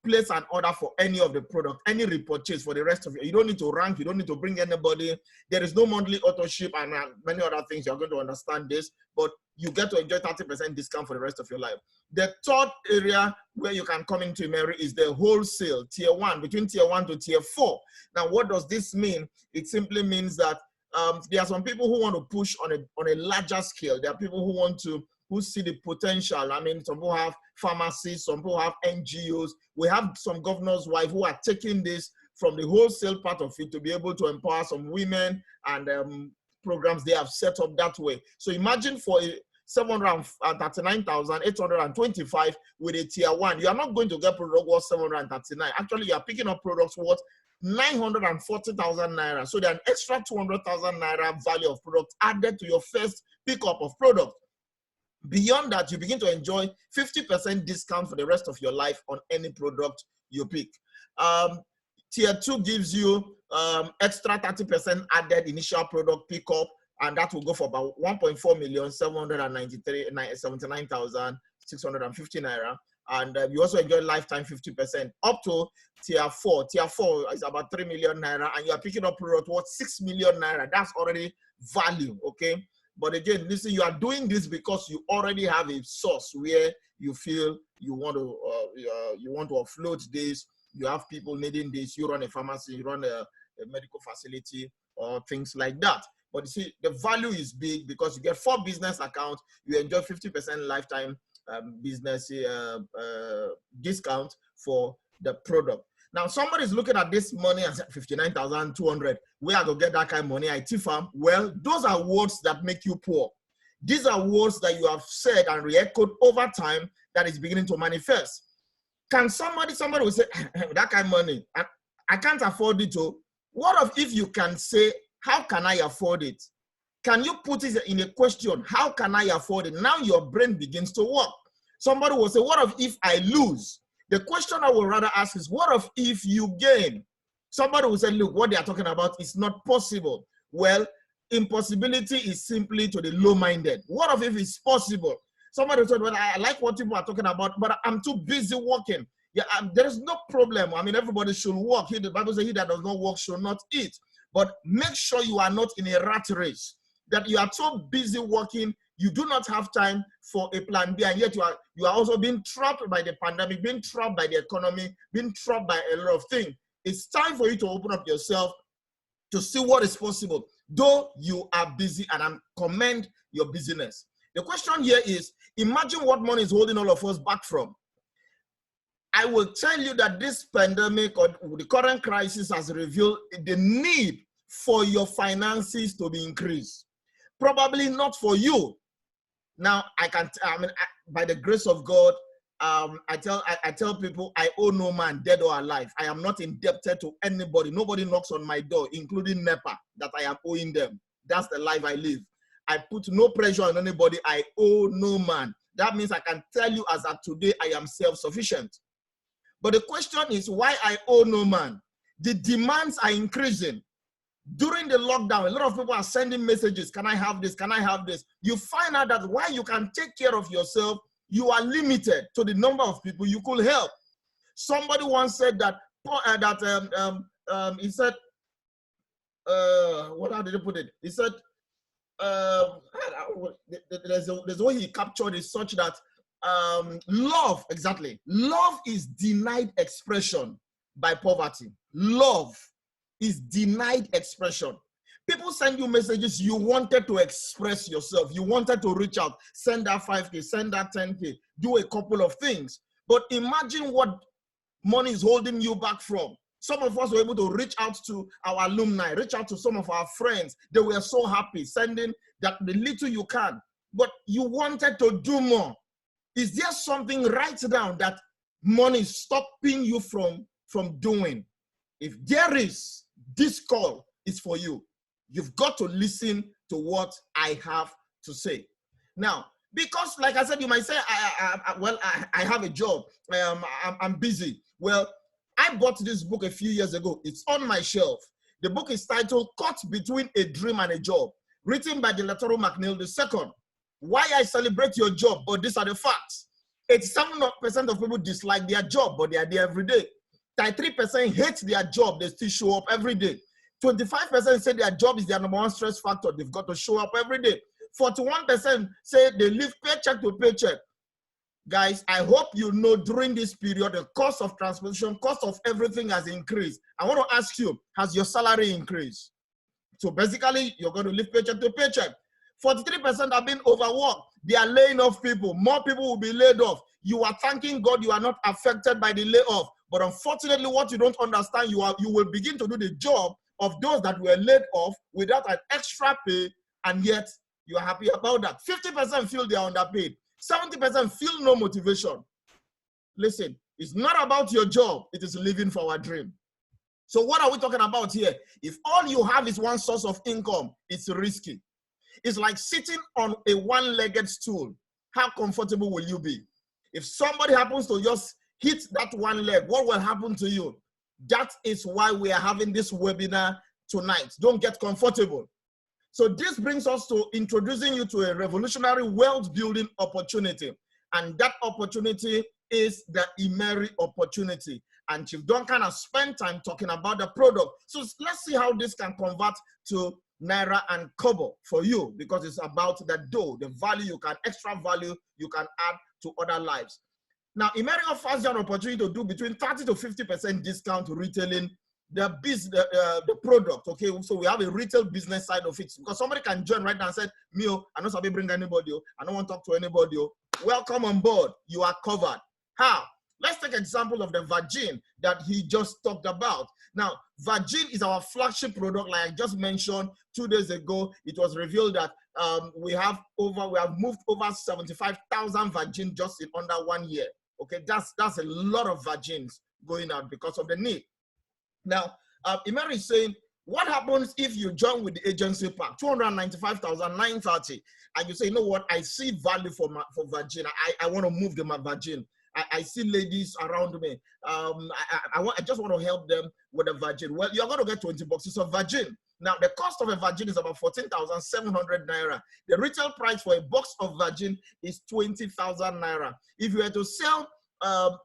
place an order for any of the product, any repurchase for the rest of it. You don't need to rank, you don't need to bring anybody. There is no monthly auto ship and many other things. You're going to understand this, but you get to enjoy 30% discount for the rest of your life. The third area where you can come into Immeri is the wholesale, tier 1, between tier 1 to tier 4. Now, what does this mean? It simply means that there are some people who want to push on a larger scale. There are people who see the potential. I mean, some people have pharmacies, some people have NGOs. We have some governors' wives who are taking this from the wholesale part of it to be able to empower some women and programs they have set up that way. So imagine for 739,825 with a tier 1, you are not going to get product worth 739. Actually, you are picking up products worth 940,000 naira. So there are an extra 200,000 naira value of product added to your first pickup of product. Beyond that, you begin to enjoy 50% discount for the rest of your life on any product you pick. Tier 2 gives you extra 30% added initial product pickup, and that will go for about 1,779,650 naira. And you also enjoy lifetime 50% up to tier 4. Tier 4 is about 3 million naira, and you are picking up product worth 6 million naira. That's already value, okay? But again, listen, you are doing this because you already have a source where you feel you want to offload this. You have people needing this. You run a pharmacy, you run a medical facility, or things like that. But you see, the value is big because you get 4 business accounts. You enjoy 50% lifetime business discount for the product. Now, somebody's looking at this money and said 59,200. Where I go get that kind of money? IT firm. Well, those are words that make you poor. These are words that you have said and re-echoed over time that is beginning to manifest. Can somebody will say, that kind of money, I can't afford it. What if you can say, how can I afford it? Can you put it in a question? How can I afford it? Now your brain begins to work. Somebody will say, what if I lose? The question I would rather ask is, what if you gain? Somebody will say, look, what they are talking about is not possible. Well, impossibility is simply to the low-minded. What if it's possible? Somebody will say, well, I like what people are talking about, but I'm too busy working. Yeah, there is no problem. I mean, everybody should work. The Bible says, he that does not work should not eat. But make sure you are not in a rat race, that you are so busy working, you do not have time for a plan B, and yet you are also being trapped by the pandemic, being trapped by the economy, being trapped by a lot of things. It's time for you to open up yourself to see what is possible, though you are busy, and I commend your busyness. The question here is, imagine what money is holding all of us back from. I will tell you that this pandemic or the current crisis has revealed the need for your finances to be increased. Probably not for you. Now, by the grace of God, I tell people I owe no man, dead or alive. I am not indebted to anybody. Nobody knocks on my door, including NEPA, that I am owing them. That's the life I live. I put no pressure on anybody. I owe no man. That means I can tell you as of today, I am self-sufficient. But the question is why I owe no man. The demands are increasing. During the lockdown, a lot of people are sending messages, can I have this, can I have this? You find out that while you can take care of yourself, you are limited to the number of people you could help. Somebody once said that, he said, how did he put it? He said, there's a way he captured it such that love, exactly. Love is denied expression by poverty. Love is denied expression. People send you messages, you wanted to express yourself. You wanted to reach out, send that 5K, send that 10K, do a couple of things. But imagine what money is holding you back from. Some of us were able to reach out to our alumni, reach out to some of our friends. They were so happy, sending that the little you can. But you wanted to do more. Is there something, write down, that money is stopping you from doing? If there is, this call is for you. You've got to listen to what I have to say. Now, because like I said, you might say, I have a job, I'm busy. Well, I bought this book a few years ago. It's on my shelf. The book is titled Caught Between a Dream and a Job, written by the Latoro McNeil II. Why I celebrate your job, but these are the facts. 87% of people dislike their job, but they are there every day. 33% hate their job, they still show up every day. 25% say their job is their number one stress factor, they've got to show up every day. 41% say they live paycheck to paycheck. Guys, I hope you know during this period, the cost of transportation, cost of everything has increased. I want to ask you, has your salary increased? So basically, you're going to live paycheck to paycheck. 43% have been overworked. They are laying off people. More people will be laid off. You are thanking God you are not affected by the layoff. But unfortunately, what you don't understand, you will begin to do the job of those that were laid off without an extra pay, and yet you are happy about that. 50% feel they are underpaid. 70% feel no motivation. Listen, it's not about your job. It is living for our dream. So what are we talking about here? If all you have is one source of income, it's risky. It's like sitting on a one-legged stool. How comfortable will you be? If somebody happens to just hit that one leg, what will happen to you? That is why we are having this webinar tonight. Don't get comfortable. So this brings us to introducing you to a revolutionary wealth-building opportunity. And that opportunity is the Immeri opportunity. And Chief Duncan has spent time talking about the product. So let's see how this can convert to Naira and Kobo for you, because it's about the dough, the value you can, extra value you can add to other lives. Now, Immeri offers you an opportunity to do between 30 to 50% discount retailing the product, okay? So we have a retail business side of it, because somebody can join right now and say, Mio, I don't sabi bring anybody, I don't want to talk to anybody. Welcome on board, you are covered. How? Let's take an example of the Virgin that he just talked about. Now, Virgin is our flagship product, like I just mentioned 2 days ago. It was revealed that we have moved over 75,000 Virgin just in under 1 year. Okay, that's a lot of Virgins going out because of the need. Now, Immeri is saying What happens if you join with the agency pack, 295,930, and you say, you know what, I see value for virgin. I want to move them at virgin. I see ladies around me. I just want to help them with a virgin. Well, you're going to get 20 boxes of virgin. Now, the cost of a virgin is about 14,700 naira. The retail price for a box of virgin is 20,000 naira. If you were to sell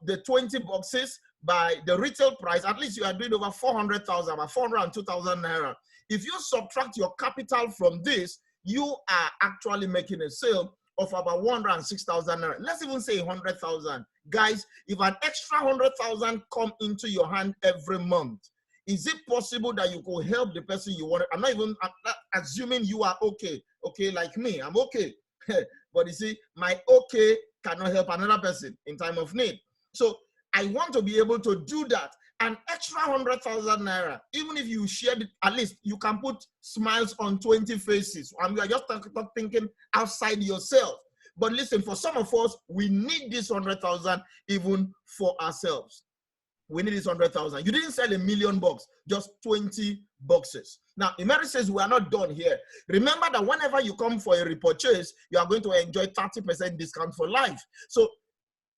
the 20 boxes by the retail price, at least you are doing over 400,000, about 402,000 naira. If you subtract your capital from this, you are actually making a sale of about 106,000 naira. Let's even say 100,000. Guys, if an extra 100,000 come into your hand every month, is it possible that you could help the person you want? I'm not assuming you are okay like me. I'm okay. But you see, my okay cannot help another person in time of need. So I want to be able to do that. An extra 100,000 naira, even if you shared it, at least you can put smiles on 20 faces. And you are just thinking outside yourself. But listen, for some of us, we need this 100,000 even for ourselves. We need this 100,000. You didn't sell a million bucks, just 20 boxes. Now, Immeri says we are not done here. Remember that whenever you come for a repurchase, you are going to enjoy 30% discount for life. So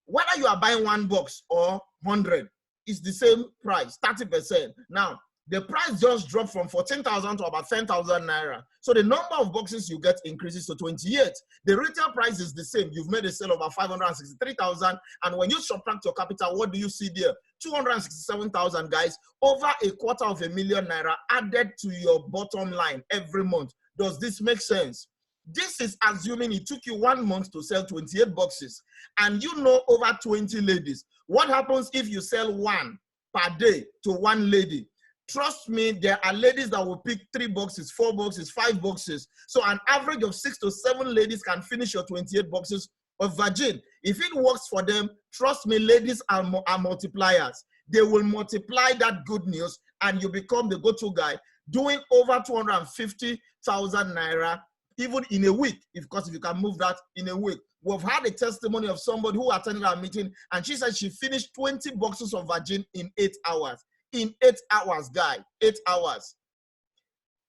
whether you are buying 1 box or 100, it's the same price, 30%. Now, the price just dropped from 14,000 to about 10,000 naira. So the number of boxes you get increases to 28. The retail price is the same. You've made a sale of about 563,000. And when you subtract your capital, what do you see there? 267,000, guys. Over 250,000 naira added to your bottom line every month. Does this make sense? This is assuming it took you 1 month to sell 28 boxes. And you know over 20 ladies. What happens if you sell 1 per day to 1 lady? Trust me, there are ladies that will pick 3 boxes, 4 boxes, 5 boxes. So an average of 6 to 7 ladies can finish your 28 boxes of virgin. If it works for them, trust me, ladies are multipliers. They will multiply that good news and you become the go-to guy doing over 250,000 naira even in a week, because if you can move that in a week. We've had a testimony of somebody who attended our meeting and she said she finished 20 boxes of virgin in 8 hours. In 8 hours, guy, 8 hours.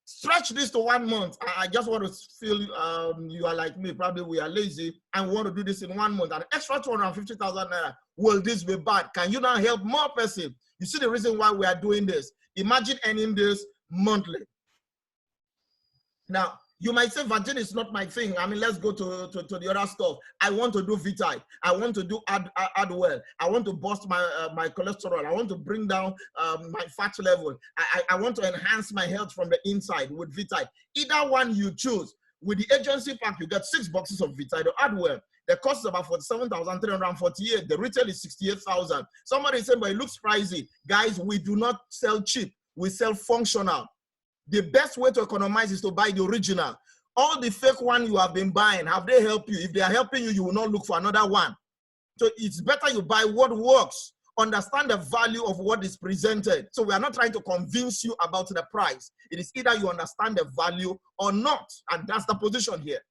Stretch this to 1 month. I just want to feel you are like me. Probably we are lazy and we want to do this in 1 month. An extra 250,000 naira. Will this be bad? Can you now help more person? You see the reason why we are doing this. Imagine earning this monthly. Now, you might say virgin is not my thing. I mean, let's go to the other stuff. I want to do Vitae. I want to do add well. I want to boost my cholesterol. I want to bring down my fat level. I want to enhance my health from the inside with Vitae. Either one you choose. With the agency pack, you get 6 boxes of Vitae to add well. The cost is about 47,348. The retail is 68,000. Somebody said, but it looks pricey. Guys, we do not sell cheap. We sell functional. The best way to economize is to buy the original. All the fake one you have been buying, have they helped you? If they are helping you, you will not look for another one. So it's better you buy what works. Understand the value of what is presented. So we are not trying to convince you about the price. It is either you understand the value or not. And that's the position here.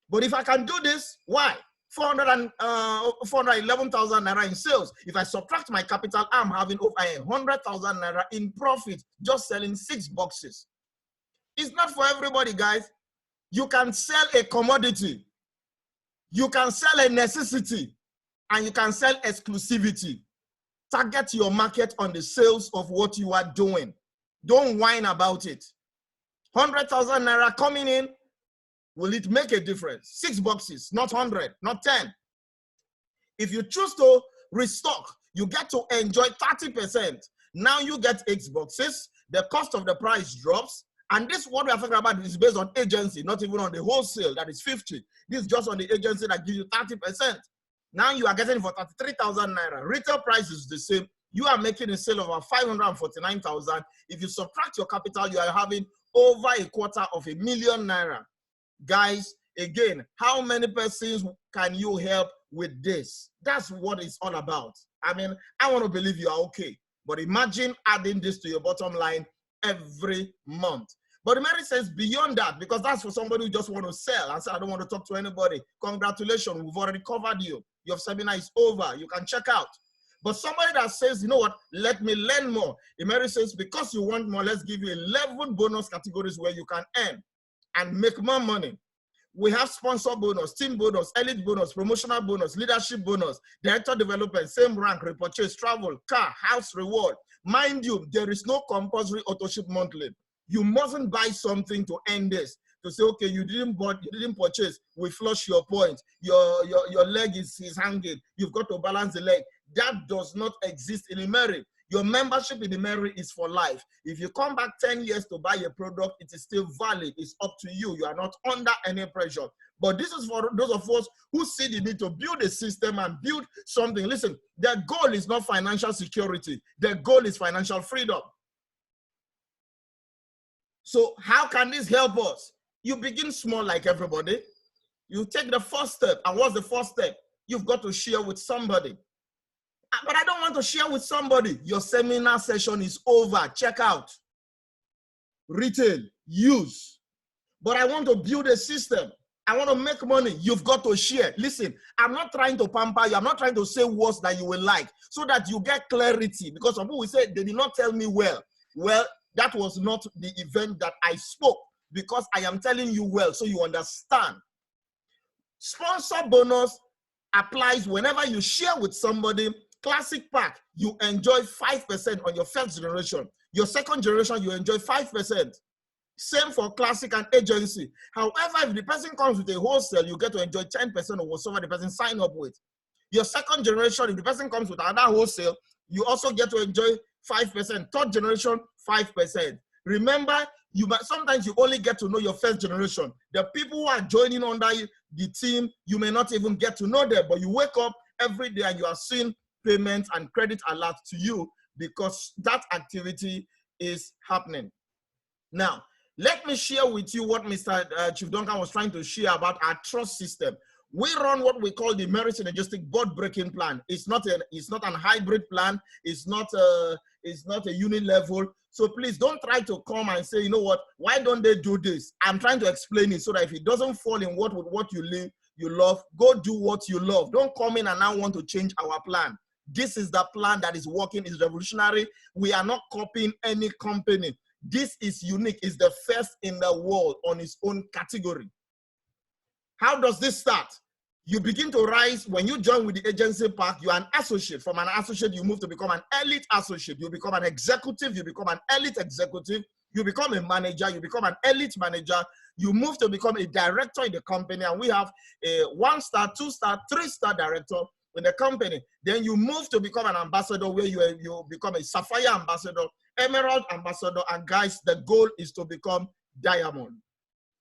But if I can do this, why? 411,000 naira in sales. If I subtract my capital, I'm having over 100,000 naira in profit just selling 6 boxes. It's not for everybody, guys. You can sell a commodity, you can sell a necessity, and you can sell exclusivity. Target your market on the sales of what you are doing. Don't whine about it. 100,000 naira coming in. Will it make a difference? 6 boxes, not 100, not 10. If you choose to restock, you get to enjoy 30%. Now you get 8 boxes. The cost of the price drops. And this, what we are talking about, is based on agency, not even on the wholesale, that is 50. This is just on the agency that gives you 30%. Now you are getting for 33,000 naira. Retail price is the same. You are making a sale of 549,000. If you subtract your capital, you are having over 250,000 naira. Guys, again, how many persons can you help with this? That's what it's all about. I mean, I want to believe you are okay, but imagine adding this to your bottom line every month. But Immeri says beyond that, because that's for somebody who just want to sell and say, I don't want to talk to anybody. Congratulations, we've already covered you. Your seminar is over. You can check out. But somebody that says, you know what, let me learn more. Immeri says, because you want more, let's give you 11 bonus categories where you can earn and make more money. We have sponsor bonus, team bonus, elite bonus, promotional bonus, leadership bonus, director development, same rank, repurchase, travel, car, house reward. Mind you, there is no compulsory auto ship monthly. You mustn't buy something to earn this. To say, okay, you didn't purchase, we flush your point. Your leg is hanging. You've got to balance the leg. That does not exist in Immeri. Your membership in Immeri is for life. If you come back 10 years to buy a product, it is still valid. It's up to you. You are not under any pressure. But this is for those of us who see the need to build a system and build something. Listen, their goal is not financial security. Their goal is financial freedom. So how can this help us? You begin small like everybody. You take the first step. And what's the first step? You've got to share with somebody. But I don't want to share with somebody. Your seminar session is over. Check out. Retail, use. But I want to build a system. I want to make money. You've got to share. Listen, I'm not trying to pamper you. I'm not trying to say words that you will like so that you get clarity. Because some people will say, they did not tell me well. Well, that was not the event that I spoke because I am telling you well so you understand. Sponsor bonus applies whenever you share with somebody. Classic pack, you enjoy 5% on your first generation. Your second generation, you enjoy 5%. Same for classic and agency. However, if the person comes with a wholesale, you get to enjoy 10% of whatever the person signed up with. Your second generation, if the person comes with another wholesale, you also get to enjoy 5%. Third generation, 5%. Remember, sometimes you only get to know your first generation. The people who are joining under the team, you may not even get to know them, but you wake up every day and you are seeing payments and credit alert to you because that activity is happening. Now, let me share with you what Mr. Chief Duncan was trying to share about our trust system. We run what we call the Immeri synergistic board breaking plan. It's not an hybrid plan. It's not a unit level. So please don't try to come and say, you know what, why don't they do this? I'm trying to explain it so that if it doesn't fall in what you love, go do what you love. Don't come in and now want to change our plan. This is the plan that is working, is revolutionary. We are not copying any company. This is unique. It's the first in the world on its own category. How does this start? You begin to rise when you join with the agency pack. You are an associate. From an associate, you move to become an elite associate. You become an executive. You become an elite executive. You become a manager. You become an elite manager. You move to become a director in the company. And we have a 1-star, 2-star, 3-star director in the company. Then you move to become an ambassador where you become a sapphire ambassador, emerald ambassador, and guys, the goal is to become diamond.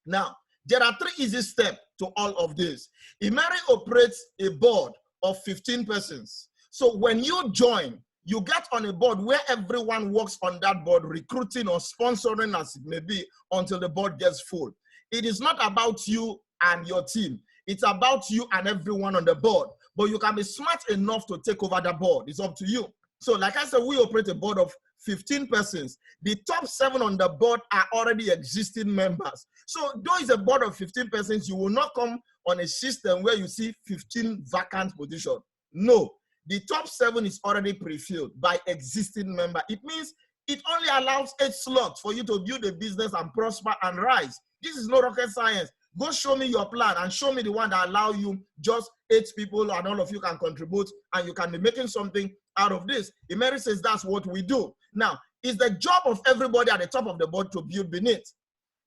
Now, there are 3 easy steps to all of this. Immeri operates a board of 15 persons. So when you join, you get on a board where everyone works on that board, recruiting or sponsoring as it may be until the board gets full. It is not about you and your team. It's about you and everyone on the board. But you can be smart enough to take over the board. It's up to you. So like I said, we operate a board of 15 persons. The top 7 on the board are already existing members. So though it's a board of 15 persons, you will not come on a system where you see 15 vacant positions. No, the top 7 is already pre-filled by existing members. It means it only allows 8 slots for you to build a business and prosper and rise. This is no rocket science. Go show me your plan and show me the one that allows you just 8 people and all of you can contribute and you can be making something out of this. Immeri says that's what we do. Now, it's the job of everybody at the top of the board to build beneath.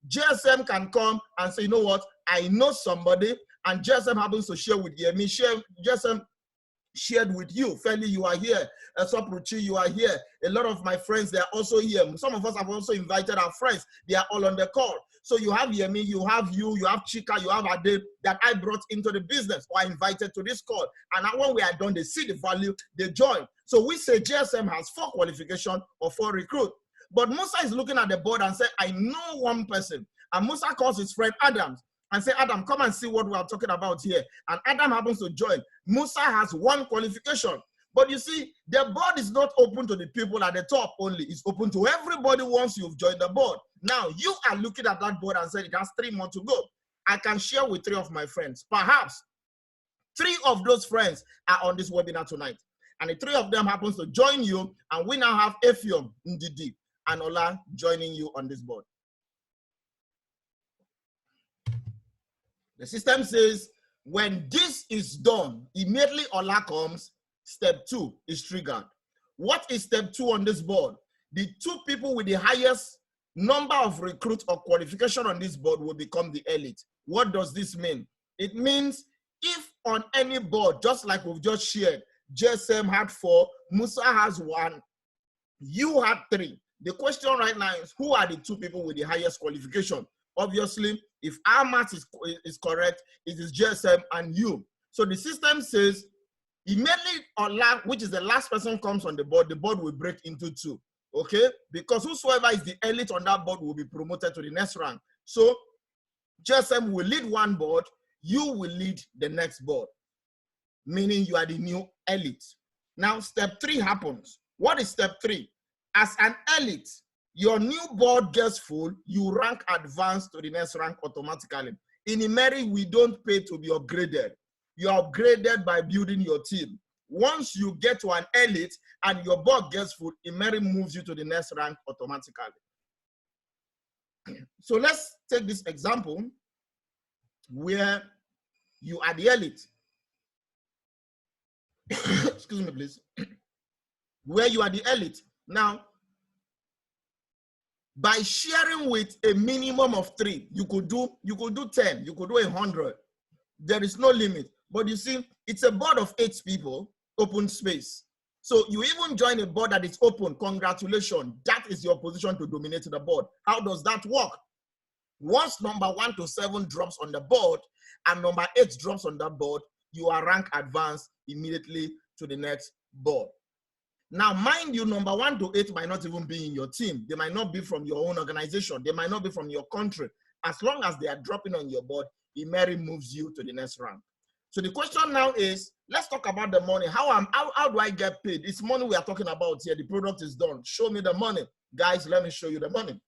GSM can come and say, you know what, I know somebody, and GSM happens to share with you. GSM shared with you. Feli, you are here. Sopruchi, you are here. A lot of my friends, they are also here. Some of us have also invited our friends. They are all on the call. So you have Yemi, you have Chika, you have Ade that I brought into the business or I invited to this call. And when we are done, they see the value, they join. So we say GSM has 4 qualifications or 4 recruits. But Musa is looking at the board and say, I know one person. And Musa calls his friend Adam and say, Adam, come and see what we are talking about here. And Adam happens to join. Musa has 1 qualification. But you see, the board is not open to the people at the top only. It's open to everybody once you've joined the board. Now, you are looking at that board and saying it has 3 more to go. I can share with 3 of my friends. Perhaps 3 of those friends are on this webinar tonight. and the three of them happens to join you, and we now have Efiom, Ndidi, and Ola joining you on this board. The system says, when this is done, immediately Ola comes, step 2 is triggered. What is step 2 on this board? The 2 people with the highest number of recruits or qualification on this board will become the elite. What does this mean? It means if on any board, just like we've just shared, JSM had 4, Musa has 1, you had 3. The question right now is, who are the 2 people with the highest qualification? Obviously, if our math is correct, it is JSM and you. So the system says, immediately Ola, which is the last person comes on the board will break into 2. Okay? Because whosoever is the elite on that board will be promoted to the next rank. So JSM will lead one board, you will lead the next board, meaning you are the new elite. Now, step 3 happens. What is step 3? As an elite, your new board gets full, you rank advanced to the next rank automatically. In Immeri, we don't pay to be upgraded. You are upgraded by building your team. Once you get to an elite and your board gets full, Immeri moves you to the next rank automatically. So let's take this example where you are the elite. Excuse me, please. Where you are the elite. Now, by sharing with a minimum of 3, you could do 10, you could do 100. There is no limit. But you see, it's a board of 8 people, open space. So you even join a board that is open, congratulations. That is your position to dominate the board. How does that work? Once number 1 to 7 drops on the board and number 8 drops on the board, you are rank advanced immediately to the next board. Now, mind you, number 1 to 8 might not even be in your team. They might not be from your own organization. They might not be from your country. As long as they are dropping on your board, Immeri moves you to the next rank. So the question now is, let's talk about the money. How do I get paid? It's money we are talking about here. The product is done. Show me the money. Guys, let me show you the money.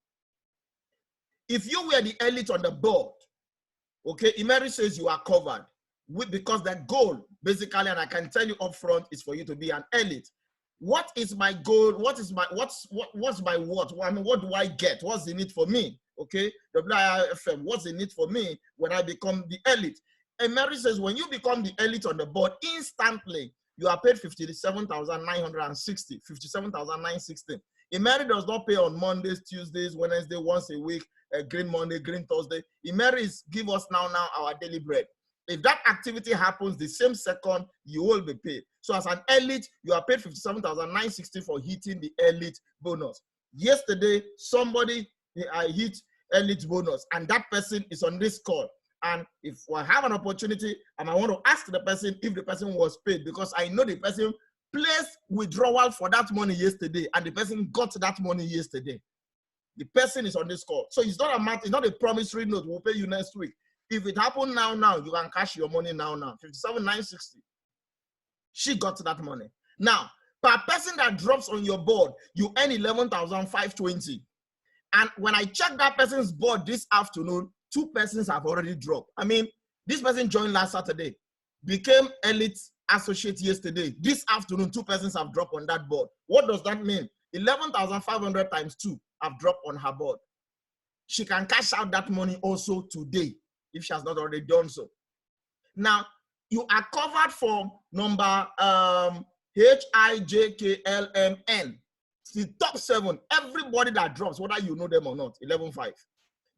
If you were the elite on the board, okay, Immeri says you are covered because the goal, basically, and I can tell you up front, is for you to be an elite. What is my goal? What's my what? I mean, what do I get? What's the need for me? Okay, L.I.F.E, what's the need for me when I become the elite? Immeri says when you become the elite on the board, instantly you are paid 57,960, 57,960. Immeri does not pay on Mondays, Tuesdays, Wednesday, once a week, green Monday, green Thursday. Immeri give us now our daily bread. If that activity happens the same second, you will be paid. So as an elite, you are paid 57,960 for hitting the elite bonus. Yesterday, somebody hit elite bonus, and that person is on this call. And if I have an opportunity, and I want to ask the person if the person was paid, because I know the person placed withdrawal for that money yesterday, and the person got that money yesterday. The person is on this call. So it's not a matter, it's not a promissory note, we'll pay you next week. If it happened now, you can cash your money now. 57,960. She got that money. Now, per person that drops on your board, you earn 11,520. And when I check that person's board this afternoon, 2 persons have already dropped. I mean, this person joined last Saturday, became elite associate yesterday. This afternoon, 2 persons have dropped on that board. What does that mean? 11,500 times 2 have dropped on her board. She can cash out that money also today, if she has not already done so. Now, you are covered for number HIJKLMN. The top 7, everybody that drops, whether you know them or not, 11,500.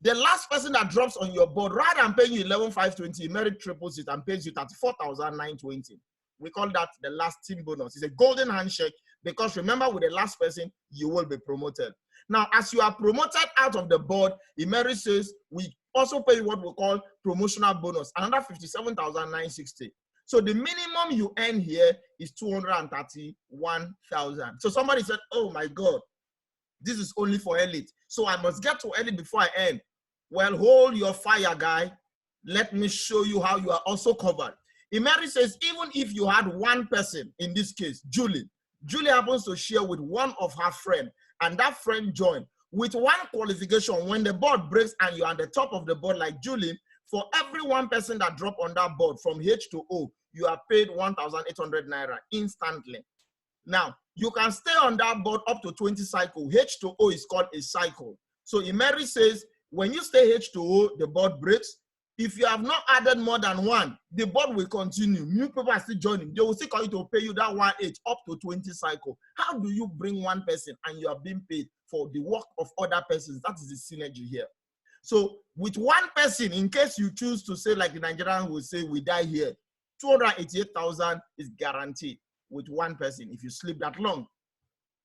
The last person that drops on your board, rather than paying you 11,520, Immeri triples it and pays you 34,920. We call that the last team bonus. It's a golden handshake because remember, with the last person, you will be promoted. Now, as you are promoted out of the board, Immeri says we also pay what we call promotional bonus, another 57,960. So the minimum you earn here is 231,000. So somebody said, oh my God, this is only for elite. So I must get to elite before I earn. Well, hold your fire, guy. Let me show you how you are also covered. Immeri says, even if you had 1 person, in this case, Julie happens to share with one of her friends, and that friend joined. With 1 qualification, when the board breaks and you're on the top of the board like Julie, for every 1 person that dropped on that board from H to O, you are paid 1,800 naira instantly. Now, you can stay on that board up to 20 cycles. H to O is called a cycle. So Immeri says, when you stay H to O, the board breaks. If you have not added more than one, the board will continue. New people are still joining. They will still call you to pay you that 1H up to 20 cycles. How do you bring one person and you are being paid for the work of other persons? That is the synergy here. So with one person, in case you choose to say, like the Nigerian will say, we die here, 288,000 is guaranteed with one person if you sleep that long.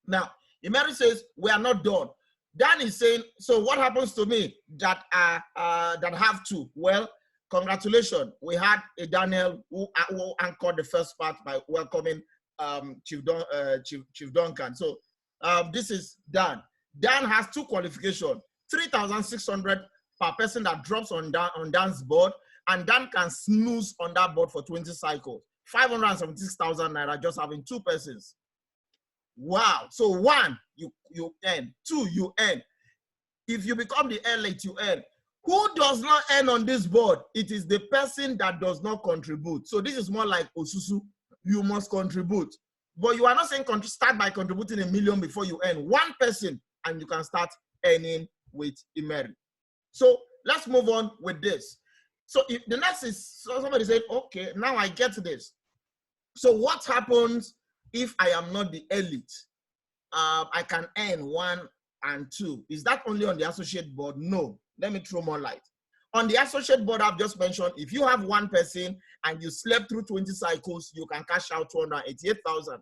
Now, Immeri says, we are not done. Dan is saying, so what happens to me that that have to? Well, congratulations. We had a Daniel who anchored the first part by welcoming Chief Duncan. So this is Dan. Dan has 2 qualifications, 3,600 per person that drops on Dan's board, and Dan can snooze on that board for 20 cycles. 576,000 naira just having 2 persons. Wow. So 1, you earn. 2, you earn. If you become the L.I.F.E, you earn. Who does not earn on this board? It is the person that does not contribute. So this is more like Osusu. You must contribute. But you are not saying start by contributing $1 million before you earn. One person and you can start earning with Immeri. So let's move on with this. So if the next is, so somebody said, okay, now I get this. So what happens if I am not the elite? I can earn 1 and 2. Is that only on the associate board? No. Let me throw more light. On the associate board I've just mentioned, if you have one person and you slept through 20 cycles, you can cash out 288,000.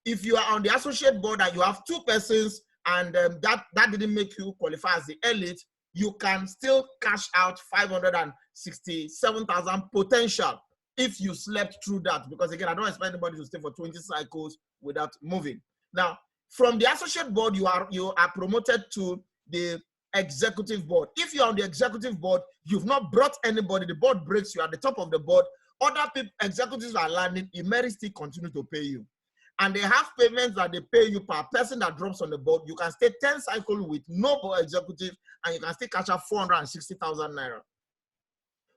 If you are on the associate board and you have 2 persons and that didn't make you qualify as the elite, you can still cash out 567,000 potential if you slept through that. Because again, I don't expect anybody to stay for 20 cycles without moving. Now, from the associate board, you are promoted to the executive board. If you're on the executive board, you've not brought anybody, the board breaks, you are at the top of the board, other people, executives are landing, Immeri still continue to pay you. And they have payments that they pay you per person that drops on the board. You can stay 10 cycles with no board executive and you can still cash out 460,000 naira.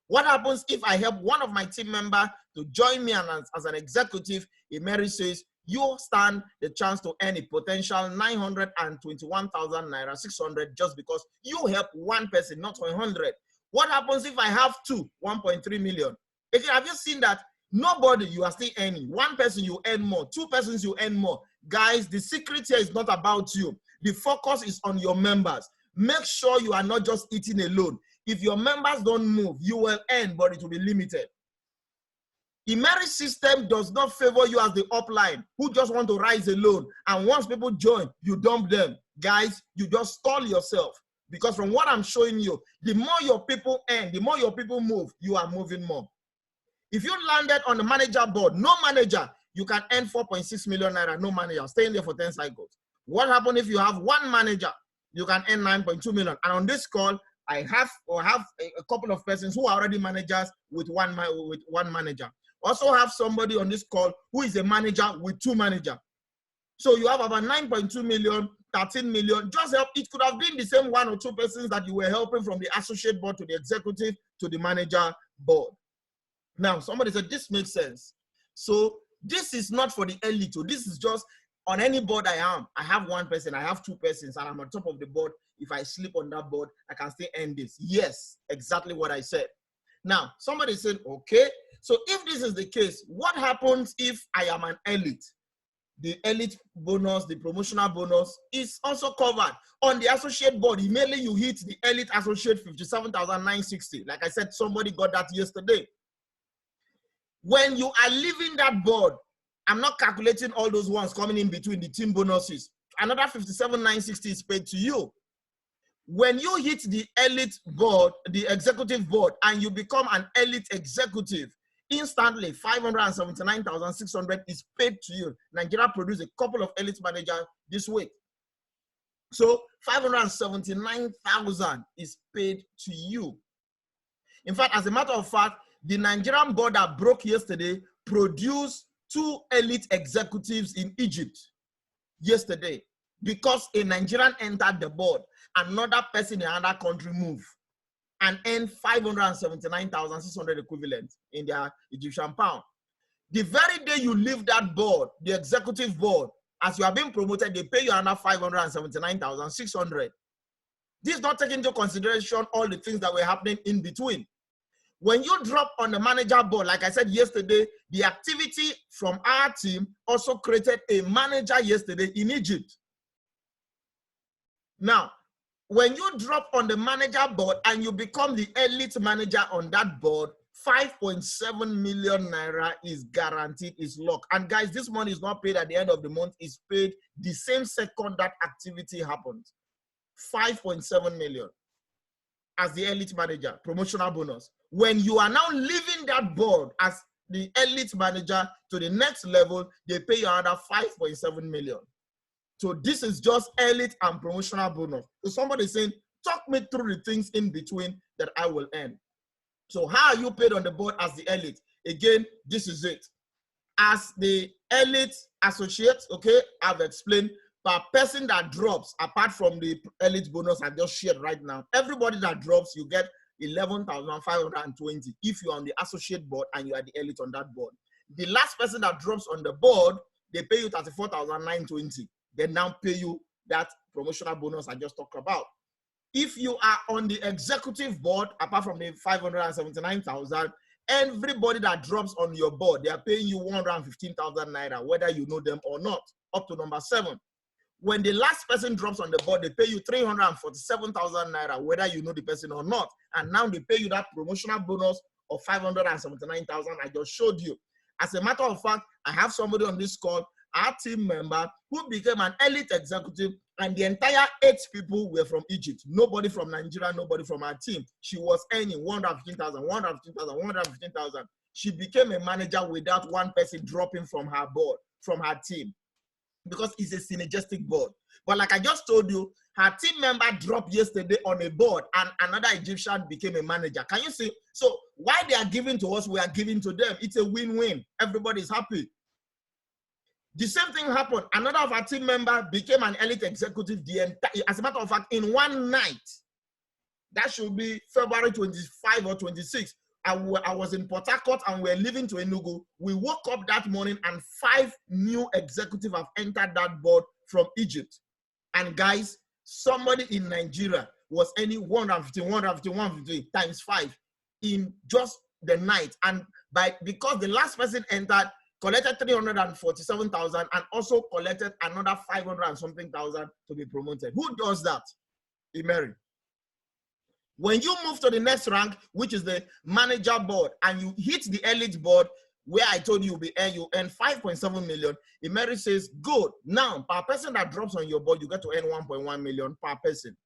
What happens if I help one of my team members to join me as an executive? Immeri says, you stand the chance to earn a potential 921,000 naira, 600, just because you help one person, not 100. What happens if I have 2, 1.3 million? Again, have you seen that? Nobody, you are still earning. One person, you earn more. 2 persons, you earn more. Guys, the secret here is not about you. The focus is on your members. Make sure you are not just eating alone. If your members don't move, you will earn, but it will be limited. Immeri's system does not favor you as the upline who just want to rise alone. And once people join, you dump them. Guys, you just stall yourself. Because from what I'm showing you, the more your people earn, the more your people move, you are moving more. If you landed on the manager board, no manager, you can earn 4.6 million naira, no manager, staying there for 10 cycles. What happens if you have one manager? You can earn 9.2 million. And on this call, I have a couple of persons who are already managers with one manager. Also have somebody on this call who is a manager with 2 managers. So you have about 9.2 million, 13 million. Just help. It could have been the same 1 or 2 persons that you were helping from the associate board to the executive to the manager board. Now, somebody said, this makes sense. So this is not for the elite. This is just on any board I am. I have 1 person, I have 2 persons, and I'm on top of the board. If I sleep on that board, I can still earn this. Yes, exactly what I said. Now, somebody said, okay, so if this is the case, what happens if I am an elite? The elite bonus, the promotional bonus is also covered. On the associate board, immediately you hit the elite associate 57,960. Like I said, somebody got that yesterday. When you are leaving that board, I'm not calculating all those ones coming in between the team bonuses. Another 57,960 is paid to you. When you hit the elite board, the executive board, and you become an elite executive, instantly 579,600 is paid to you. Nigeria produced a couple of elite managers this week. So 579,000 is paid to you. In fact, as a matter of fact, the Nigerian board that broke yesterday produced 2 elite executives in Egypt yesterday because a Nigerian entered the board. Another person in another country moved and earned 579,600 equivalent in their Egyptian pound. The very day you leave that board, the executive board, as you are being promoted, they pay you another 579,600. This is not taking into consideration all the things that were happening in between. When you drop on the manager board, like I said yesterday, the activity from our team also created a manager yesterday in Egypt. Now, when you drop on the manager board and you become the elite manager on that board, 5.7 million naira is guaranteed, is locked. And guys, this money is not paid at the end of the month, it's paid the same second that activity happened. 5.7 million as the elite manager, promotional bonus. When you are now leaving that board as the elite manager to the next level, they pay you another 5.7 million. So this is just elite and promotional bonus. So somebody is saying, talk me through the things in between that I will earn. So how are you paid on the board as the elite? Again, this is it. As the elite associate, okay, I've explained, per person that drops, apart from the elite bonus I just shared right now, everybody that drops, you get 11,520 if you're on the associate board and you are the elite on that board. The last person that drops on the board, they pay you 34,920. They now pay you that promotional bonus I just talked about. If you are on the executive board, apart from the 579,000, everybody that drops on your board, they are paying you 115,000 naira, whether you know them or not, up to number 7. When the last person drops on the board, they pay you 347,000 naira, whether you know the person or not. And now they pay you that promotional bonus of 579,000 I just showed you. As a matter of fact, I have somebody on this call, our team member, who became an elite executive, and the entire 8 people were from Egypt. Nobody from Nigeria, nobody from our team. She was earning 115,000, 115,000, 115,000. She became a manager without one person dropping from her board, from her team, because it's a synergistic board. But like I just told you, her team member dropped yesterday on a board and another Egyptian became a manager. Can you see? So why they are giving to us, we are giving to them. It's a win-win. Everybody's happy. The same thing happened. Another of our team member became an elite executive. As a matter of fact, in one night, that should be February 25 or 26, I was in Port Harcourt and we're leaving to Enugu. We woke up that morning and 5 new executives have entered that board from Egypt. And guys, somebody in Nigeria was earning 150 times 5 in just the night. And because the last person entered, collected 347,000 and also collected another 500 and something thousand to be promoted. Who does that? Immeri. When you move to the next rank, which is the manager board, and you hit the elite board, where I told you you earn 5.7 million, Immeri says, good. Now, per person that drops on your board, you get to earn 1.1 million per person.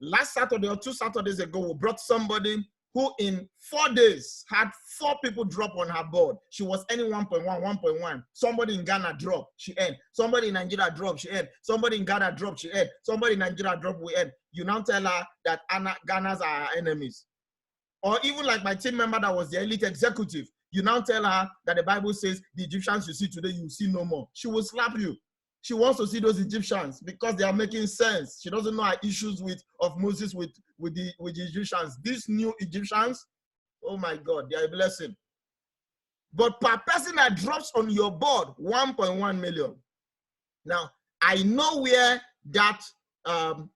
Last Saturday or 2 Saturdays ago, we brought somebody who in 4 days had 4 people drop on her board. She was earning 1.1. Somebody in Ghana dropped, she earned. Somebody in Nigeria dropped, she earned. Somebody in Ghana dropped, she earned. Somebody in Nigeria dropped, we earned. You now tell her that Ghana's are our enemies. Or even like my team member that was the elite executive, you now tell her that the Bible says the Egyptians you see today, you will see no more. She will slap you. She wants to see those Egyptians because they are making sense. She doesn't know her issues of Moses with the Egyptians. These new Egyptians, oh my God, they are a blessing. But per person that drops on your board, 1.1 million. Now, I know where that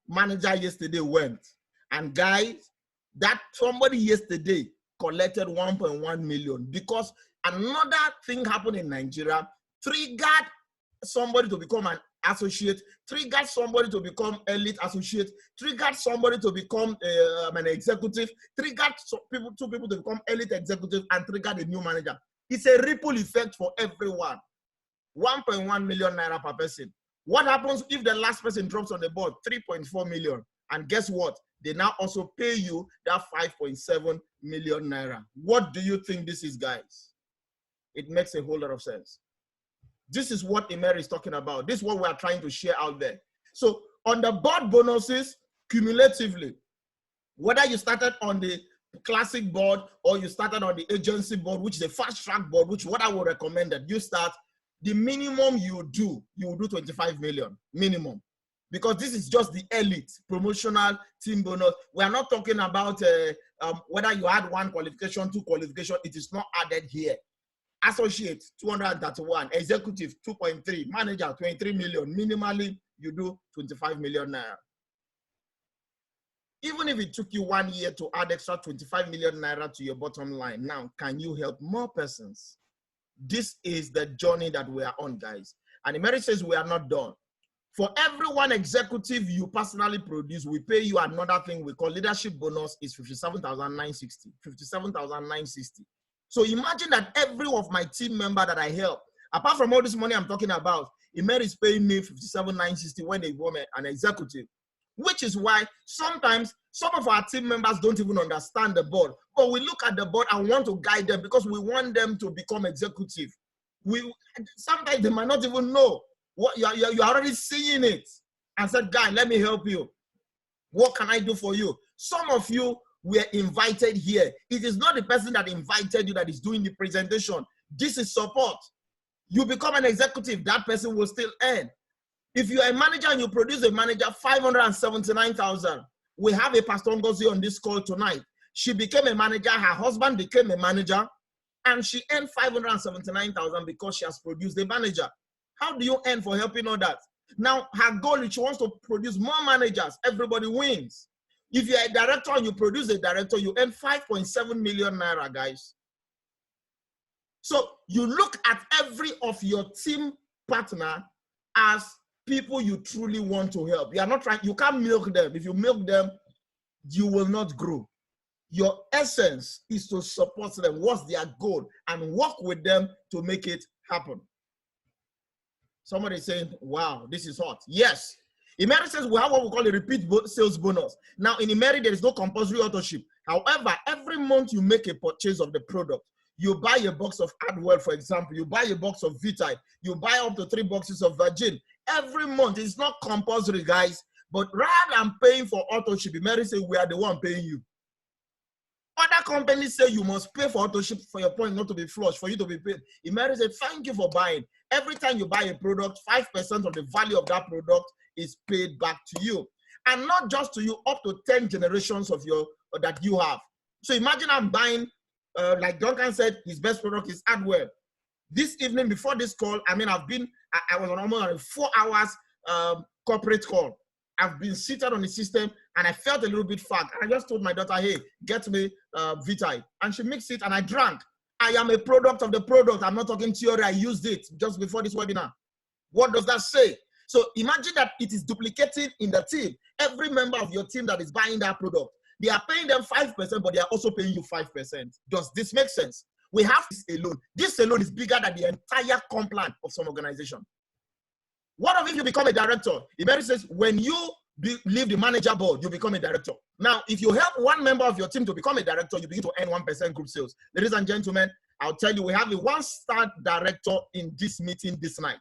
manager yesterday went. And guys, that somebody yesterday collected 1.1 million because another thing happened in Nigeria, triggered somebody to become an associate, triggered somebody to become elite associate, triggered somebody to become an executive, triggered two people to become elite executive, and triggered a new manager. It's a ripple effect for everyone. 1.1 million naira per person. What happens if the last person drops on the board? 3.4 million. And guess what? They now also pay you that 5.7 million naira. What do you think this is, guys? It makes a whole lot of sense. This is what Immeri is talking about. This is what we are trying to share out there. So on the board bonuses, cumulatively, whether you started on the classic board or you started on the agency board, which is a fast track board, which what I would recommend that you start, the minimum you will do 25 million, minimum. Because this is just the elite promotional team bonus. We are not talking about whether you had 1 qualification, 2 qualification. It is not added here. associate 231, executive 2.3, manager 23 million. Minimally, you do 25 million naira. Even if it took you 1 year to add extra 25 million naira to your bottom line, now can you help more persons? This is the journey that we are on, guys. And Immeri says we are not done. For every one executive you personally produce, we pay you another thing we call leadership bonus is 57,960. 57,960. So imagine that every of my team member that I help, apart from all this money I'm talking about, Immeri is paying me 57,960 when they become an executive. Which is why sometimes some of our team members don't even understand the board. But we look at the board and want to guide them because we want them to become executive. Sometimes they might not even know. What you're already seeing it and said, guy, let me help you. What can I do for you? Some of you were invited here. It is not the person that invited you that is doing the presentation. This is support. You become an executive, that person will still earn. If you are a manager and you produce a manager, 579,000. We have a Pastor Ngozi on this call tonight. She became a manager, her husband became a manager, and she earned 579,000 because she has produced a manager. How do you earn for helping others? Now, her goal is she wants to produce more managers. Everybody wins. If you're a director and you produce a director, you earn 5.7 million naira, guys. So you look at every of your team partner as people you truly want to help. You are not trying, you can't milk them. If you milk them, you will not grow. Your essence is to support them. What's their goal? And work with them to make it happen. Somebody saying, wow, this is hot. Yes. Immeri says we have what we call a repeat sales bonus. Now, in Immeri, there is no compulsory authorship. However, every month you make a purchase of the product. You buy a box of Adwell, for example. You buy a box of Vitae. You buy up to 3 boxes of Virgin. Every month, it's not compulsory, guys. But rather than paying for authorship, Immeri says we are the one paying you. Other companies say you must pay for authorship for your point not to be flush, for you to be paid. Immeri said, thank you for buying. Every time you buy a product, 5% of the value of that product is paid back to you. And not just to you, up to 10 generations of that you have. So imagine I'm buying, like Duncan said, his best product is Adwell. This evening before this call, I mean, I was on almost a 4 hours corporate call. I've been seated on the system and I felt a little bit fat. And I just told my daughter, hey, get me Vitae. And she mixed it and I drank. I am a product of the product. I'm not talking theory. I used it just before this webinar. What does that say? So imagine that it is duplicating in the team. Every member of your team that is buying that product, they are paying them 5%, but they are also paying you 5%. Does this make sense? We have this alone. This alone is bigger than the entire comp plan of some organization. What if you become a director? Immeri says, when you leave the manager board, you become a director. Now, if you help one member of your team to become a director, you begin to earn 1% group sales. Ladies and gentlemen, I'll tell you, we have a 1-star director in this meeting this night.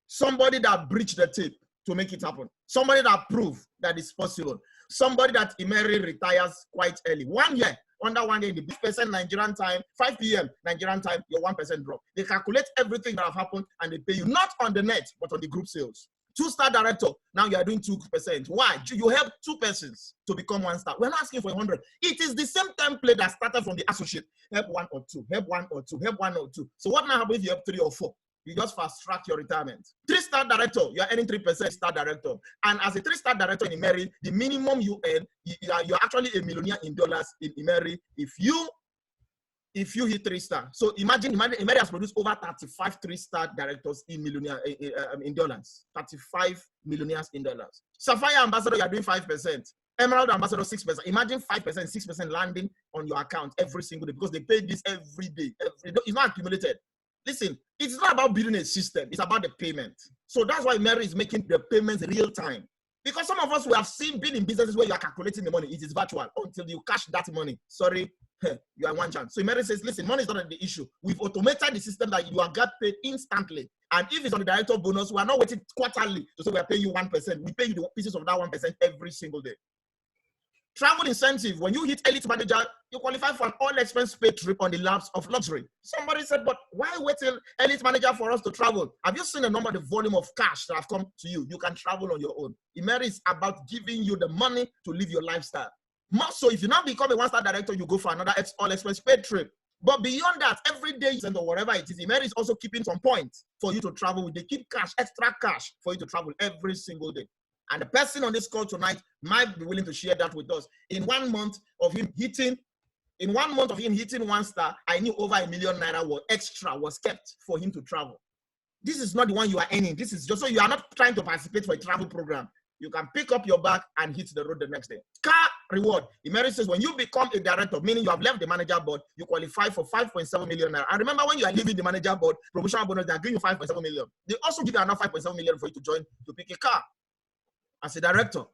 Somebody that breached the tape to make it happen. Somebody that proved that it's possible. Somebody that Immeri retires quite early. 1 year, under 1 year, in the 5% Nigerian time, 5 p.m. Nigerian time, your 1% drop. They calculate everything that have happened and they pay you not on the net, but on the group sales. 2-star director, now you are doing 2%. Why? You help 2 persons to become 1-star. We're not asking for 100. It is the same template that started from the associate. Help 1 or 2, help 1 or 2, help 1 or 2. So what now happens if you help 3 or 4? You just fast track your retirement. 3-star director, you are earning 3% star director. And as a 3-star director in Immeri, the minimum you earn, you're actually a millionaire in dollars in Immeri if you hit 3-star. So imagine Immeri has produced over 35 3-star directors in dollars. 35 millionaires in dollars. Sapphire Ambassador, you are doing 5%. Emerald Ambassador, 6%. Imagine 5%, 6% landing on your account every single day because they pay this every day. It's not accumulated. Listen, it's not about building a system. It's about the payment. So that's why Immeri is making the payments real time. Because some of us, we have been in businesses where you are calculating the money. It is virtual until you cash that money. Sorry, you are 1 chance. So Immeri says, listen, money is not the issue. We've automated the system that you are get paid instantly. And if it's on the director bonus, we are not waiting quarterly to say we are paying you 1%. We pay you the pieces of that 1% every single day. Travel incentive, when you hit elite manager, you qualify for an all-expense paid trip on the laps of luxury. Somebody said, but why wait till elite manager for us to travel? Have you seen the number, the volume of cash that have come to you? You can travel on your own. Immeri is about giving you the money to live your lifestyle. More so, if you now become a 1-star director, you go for another all-expense paid trip. But beyond that, every day or whatever it is, Immeri is also keeping some points for you to travel with. They keep cash, extra cash for you to travel every single day. And the person on this call tonight might be willing to share that with us. In 1 month of him hitting, 1 star, I knew over ₦1 million extra was kept for him to travel. This is not the one you are earning. This is just so you are not trying to participate for a travel program. You can pick up your bag and hit the road the next day. Car reward. Immeri says when you become a director, meaning you have left the manager board, you qualify for 5.7 million. And remember, when you are leaving the manager board, promotional bonus, they are giving you 5.7 million. They also give you another 5.7 million for you to join to pick a car as a director.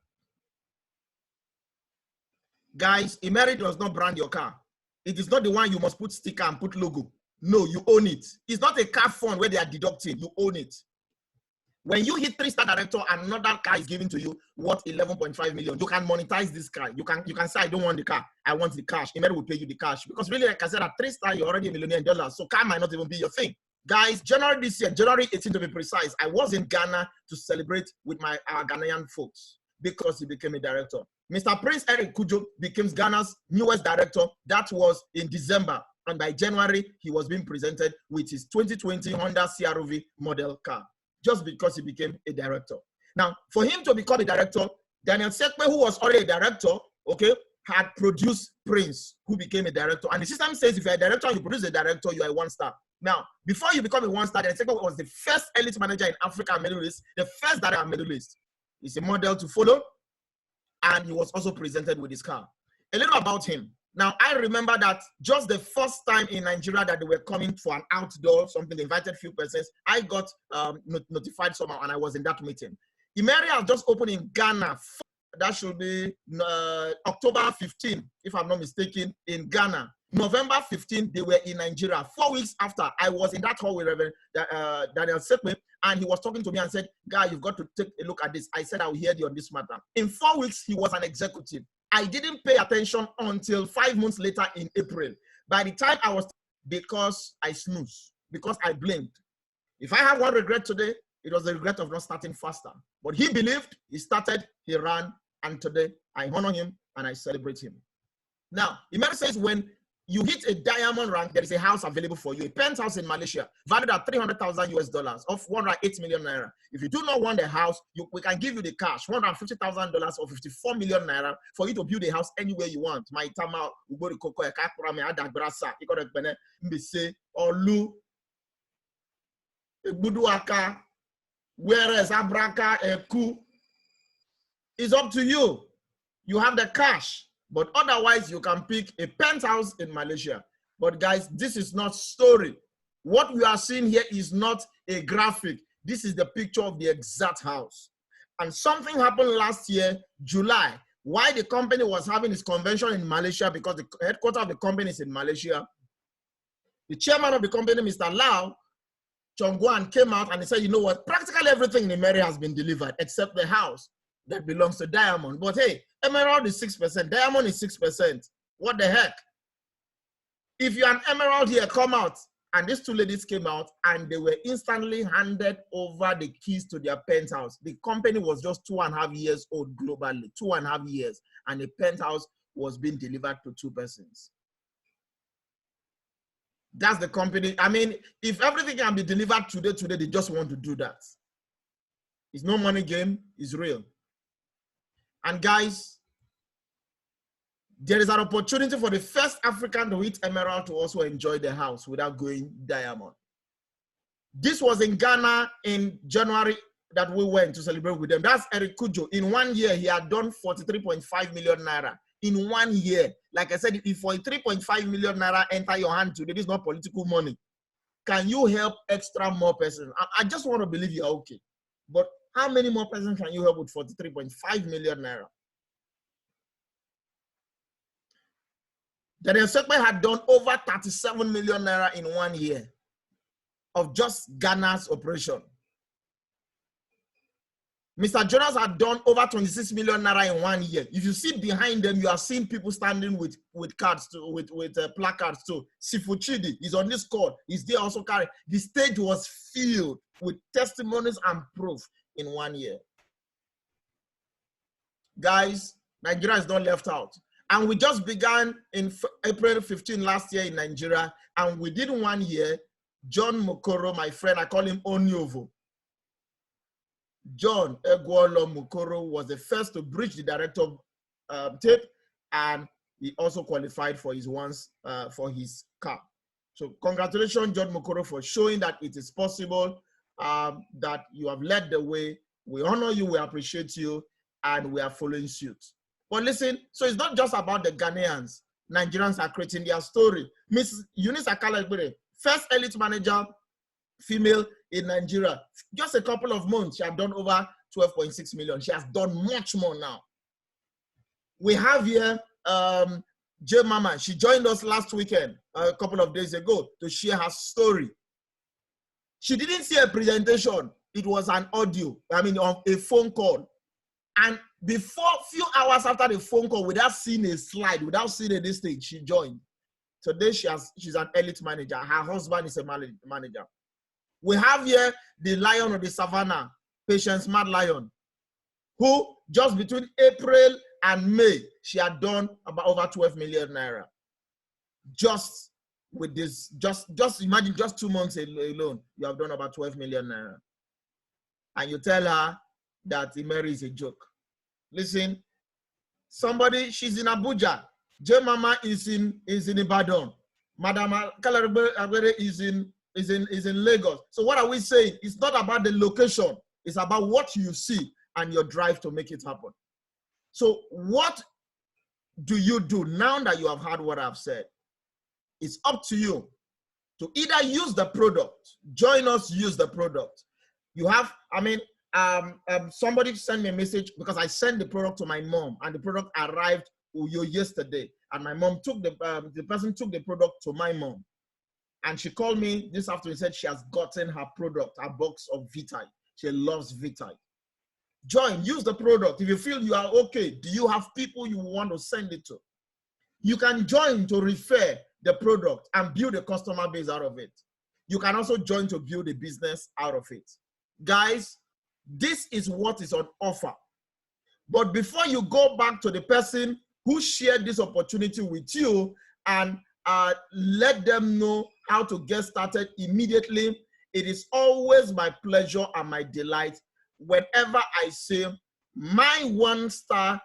Guys, Immeri does not brand your car. It is not the one you must put sticker and put logo. No, you own it. It's not a car fund where they are deducting. You own it. When you hit 3-star director, another car is given to you worth 11.5 million. You can monetize this car. You can say, I don't want the car. I want the cash. Immeri will pay you the cash. Because really, like I said, at 3-star, you're already $1 million. So car might not even be your thing. Guys, January this year, January 18 to be precise, I was in Ghana to celebrate with our Ghanaian folks because he became a director. Mr. Prince Eric Kujo became Ghana's newest director. That was in December. And by January, he was being presented with his 2020 Honda CR-V model car, just because he became a director. Now, for him to become a director, Daniel Sekpe, who was already a director, okay, had produced Prince, who became a director. And the system says if you're a director and you produce a director, you are a 1-star. Now, before you become a 1-star, Daniel Sekpe was the first elite manager in Africa and Middle East, the first director in Middle East. He's a model to follow, and he was also presented with his car. A little about him. Now, I remember that just the first time in Nigeria that they were coming for an outdoor, something, they invited few persons, I got notified somehow, and I was in that meeting. Immeri has just opened in Ghana. That should be October 15, if I'm not mistaken, in Ghana. November 15, they were in Nigeria. 4 weeks after, I was in that hall with Reverend Daniel Sekpe, and he was talking to me and said, Guy, you've got to take a look at this. I said, I will hear you on this matter. In 4 weeks, he was an executive. I didn't pay attention until 5 months later in April. By the time I was, because I snoozed, because I blinked. If I have one regret today, it was the regret of not starting faster. But he believed, he started, he ran, and today I honor him and I celebrate him. Now, Immeri says when you hit a diamond rank, there is a house available for you, a penthouse in Malaysia, valued at $300,000 of 108 million naira. If you do not want the house, we can give you the cash, $150,000 or 54 million naira for you to build a house anywhere you want. My tama, Ugori Koko, Ekakurame, Adagrasa, Ikorekbene, Mbise, Olu, Buduaka, whereas Abraka, Eku. It's up to you. You have the cash. But otherwise, you can pick a penthouse in Malaysia. But guys, this is not story. What we are seeing here is not a graphic. This is the picture of the exact house. And something happened last year, July, why the company was having its convention in Malaysia, because the headquarters of the company is in Malaysia. The chairman of the company, Mr. Lau Chongguan, came out and he said, you know what, practically everything in Immeri has been delivered except the house that belongs to Diamond. But hey, Emerald is 6%, Diamond is 6%. What the heck? If you're an Emerald here, come out. And these two ladies came out and they were instantly handed over the keys to their penthouse. The company was just 2.5 years old globally, 2.5 years. And the penthouse was being delivered to 2 persons. That's the company. I mean, if everything can be delivered today, they just want to do that. It's no money game, it's real. And guys, there is an opportunity for the first African to hit Emerald to also enjoy the house without going Diamond. This was in Ghana in January that we went to celebrate with them. That's Eric Kujo. In 1 year, he had done 43.5 million naira. In 1 year, like I said, if 43.5 million naira enter your hand today, this is not political money. Can you help extra more persons? I just want to believe you're okay. But how many more persons can you help with 43.5 million naira? Daniel Sekpe had done over 37 million naira in 1 year of just Ghana's operation. Mr. Jonas had done over 26 million naira in 1 year. If you see behind them, you are seeing people standing with cards too, with placards too. Sifu Chidi is on this call. He's there also carrying. The stage was filled with testimonies and proof in 1 year. Guys, Nigeria is not left out. And we just began in April 15 last year in Nigeria, and within 1 year, John Mokoro, my friend, I call him Onyovo. John Egwolo Mokoro was the first to breach the director tape, and he also qualified for his for his car. So congratulations, John Mokoro, for showing that it is possible, that you have led the way. We honor you, we appreciate you, and we are following suit. But listen, so it's not just about the Ghanaians. Nigerians are creating their story. Miss Eunice Akala, first elite manager, female in Nigeria. Just a couple of months, she has done over 12.6 million. She has done much more now. We have here J Mama. She joined us last weekend, a couple of days ago, to share her story. She didn't see a presentation. It was an audio, on a phone call. And before, few hours after the phone call, without seeing a slide, without seeing a stage, she joined. Today, she's an elite manager. Her husband is a manager. We have here the lion of the savannah, Patience Mad Lion, who just between April and May, she had done about over 12 million naira. Just with this, just imagine, just 2 months alone, you have done about 12 million naira. And you tell her that Immeri is a joke. Listen, somebody, she's in Abuja. J Mama is in Ibadan. Madam Kalarebe is in Lagos. So what are we saying? It's not about the location. It's about what you see and your drive to make it happen. So what do you do now that you have heard what I've said? It's up to you to either use the product, join us, use the product. You have, somebody sent me a message because I sent the product to my mom, and the product arrived yesterday. And my mom took the person took the product to my mom. And she called me this afternoon and said she has gotten her product, her box of Vitae. She loves Vitae. Join, use the product. If you feel you are okay, do you have people you want to send it to? You can join to refer the product and build a customer base out of it. You can also join to build a business out of it. Guys, this is what is on offer. But before you go back to the person who shared this opportunity with you and let them know how to get started immediately, it is always my pleasure and my delight whenever I say my one-star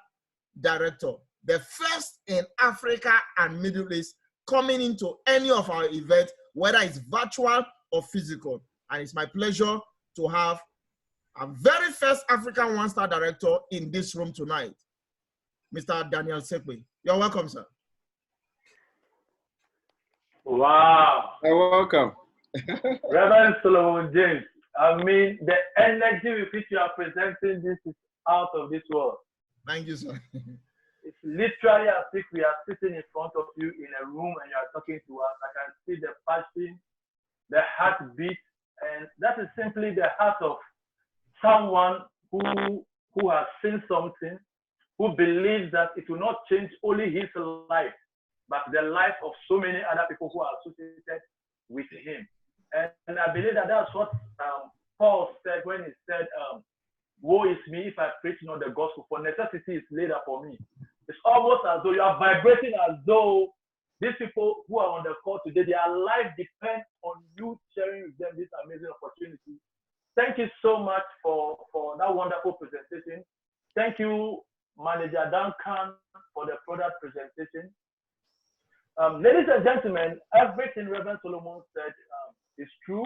director, the first in Africa and Middle East, coming into any of our events, whether it's virtual or physical. And it's my pleasure to have our very first African one-star director in this room tonight, Mr. Daniel Sekwe. You're welcome, sir. Wow. You're welcome. Reverend Solomon James, the energy with which you are presenting this is out of this world. Thank you, sir. It's literally as if we are sitting in front of you in a room and you are talking to us. I can see the passion, the heartbeat, and that is simply the heart of someone who has seen something, who believes that it will not change only his life, but the life of so many other people who are associated with him. And I believe that that's what Paul said when he said, woe is me if I preach not the gospel, for necessity is laid up for me. It's almost as though you are vibrating as though these people who are on the call today, their life depends on you sharing with them this amazing opportunity. Thank you so much for that wonderful presentation. Thank you, Manager Duncan, for the product presentation. Ladies and gentlemen, everything Reverend Solomon said is true.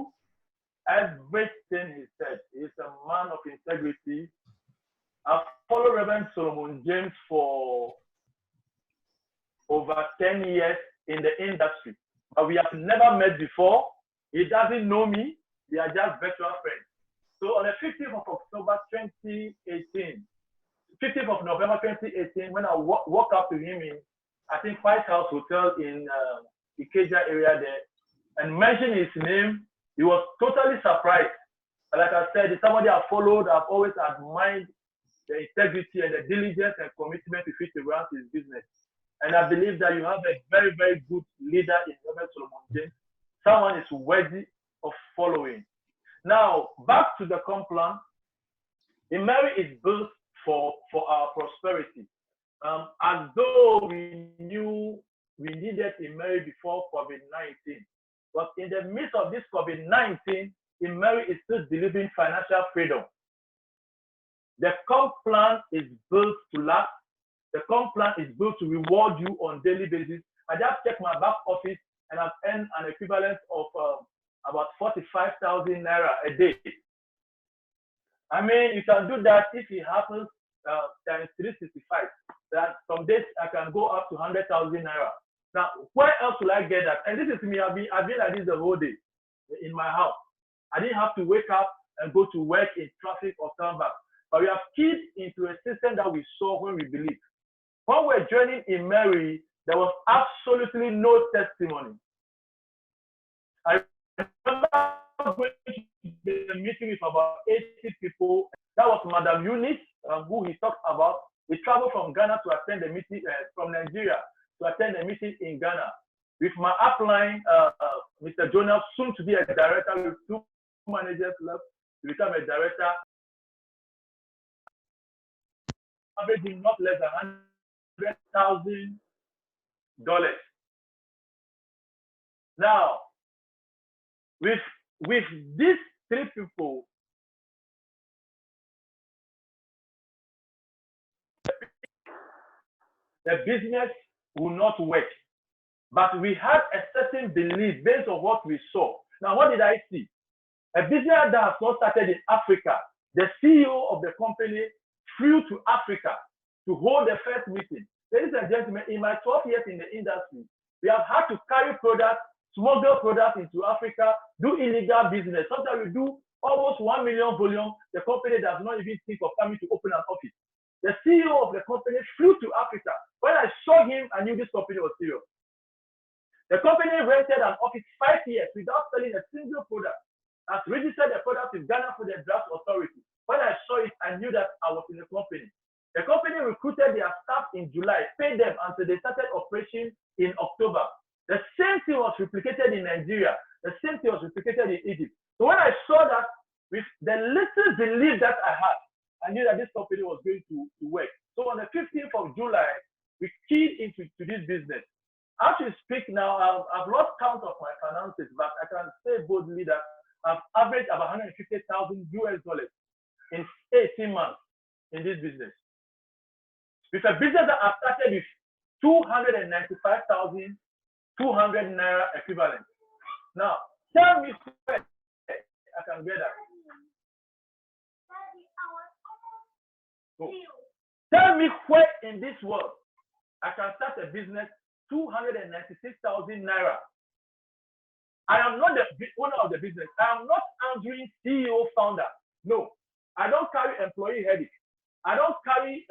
Everything he said. He's a man of integrity. I've followed Reverend Solomon James for over 10 years in the industry, but we have never met before. He doesn't know me. We are just virtual friends. So on the 15th of October 2018, 15th of November 2018, when I walked up to him in, I think, White House Hotel in Ikeja area there, and mentioned his name, he was totally surprised. And like I said, it's somebody I've followed. I've always admired the integrity and the diligence and commitment with which he runs his business. And I believe that you have a very, very good leader in Reverend Solomon James. Someone is worthy of following. Now, back to the Complan. Immeri is built for our prosperity. as though we knew we needed Immeri before COVID-19. But in the midst of this COVID-19, Immeri is still delivering financial freedom. The comp plan is built to last. The comp plan is built to reward you on daily basis. I just checked my back office and I've earned an equivalent of about 45,000 naira a day. I mean, you can do that if it happens times 365. That some days I can go up to 100,000 naira. Now, where else will I get that? And this is me. I've been like this the whole day in my house. I didn't have to wake up and go to work in traffic or come back. But we have keyed into a system that we saw when we believed. When we were joining Immeri, there was absolutely no testimony. I remember going to the meeting with about 80 people. That was Madam Eunice, who he talked about. We traveled from Ghana to attend the meeting, from Nigeria to attend the meeting in Ghana. With my upline, Mr. Jonas, soon to be a director, with 2 managers left to become a director. Averaging not less than $100,000. Now, with these 3 people, the business will not work. But we had a certain belief based on what we saw. Now, what did I see? A business that has not started in Africa. The CEO of the company flew to Africa to hold the first meeting. Ladies and gentlemen, in my 12 years in the industry, we have had to carry products, smuggle products into Africa, do illegal business. Sometimes we do almost 1 million volume. The company does not even think of coming to open an office. The CEO of the company flew to Africa. When I saw him, I knew this company was serious. The company rented an office 5 years without selling a single product. Has registered the product in Ghana for the Drugs Authority. When I saw it, I knew that I was in the company. The company recruited their staff in July, paid them until they started operation in October. The same thing was replicated in Nigeria. The same thing was replicated in Egypt. So when I saw that, with the little belief that I had, I knew that this company was going to work. So on the 15th of July, we keyed into this business. As we speak now, I've lost count of my finances, but I can say boldly that I've averaged about $150,000 in 18 months in this business. With a business that I started with 295,200 naira equivalent. Now, tell me where I can get that. So, tell me where in this world I can start a business 296,000 naira. I am not the owner of the business. I am not answering CEO founder. No, I don't carry employee headache. I don't carry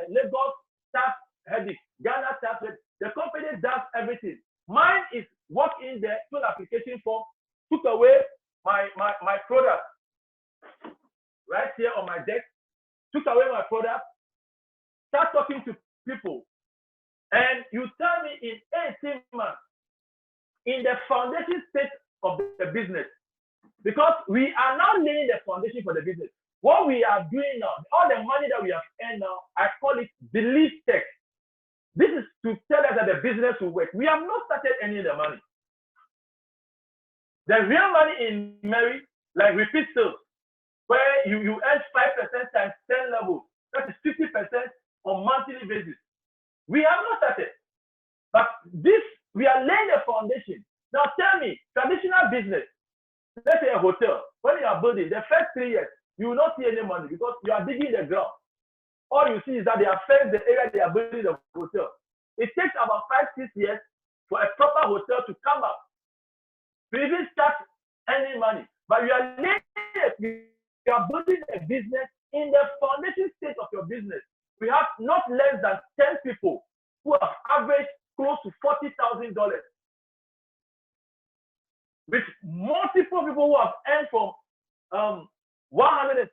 Lagos tax headache, Ghana tax headache. The company does everything. Mine is walk in there, fill application form, took away my product right here on my desk, took away my product, start talking to people, and you tell me in 18 months, in the foundation state of the business, because we are now laying the foundation for the business. What we are doing now, all the money that we have earned now, I call it belief tech. This is to tell us that the business will work. We have not started any of the money. The real money in Immeri, like repeat sales, where you earn 5% times 10 levels, that is 50% on monthly basis. We have not started. But this, we are laying the foundation. Now tell me, traditional business, let's say a hotel, when you are building, the first 3 years, you will not see any money because you are digging the ground. All you see is that they have fenced the area they are building the hotel. It takes about 5-6 years for a proper hotel to come up. To even start earning money. But you are building a business in the foundation state of your business. We have not less than 10 people who have averaged close to $40,000. With multiple people who have earned from $161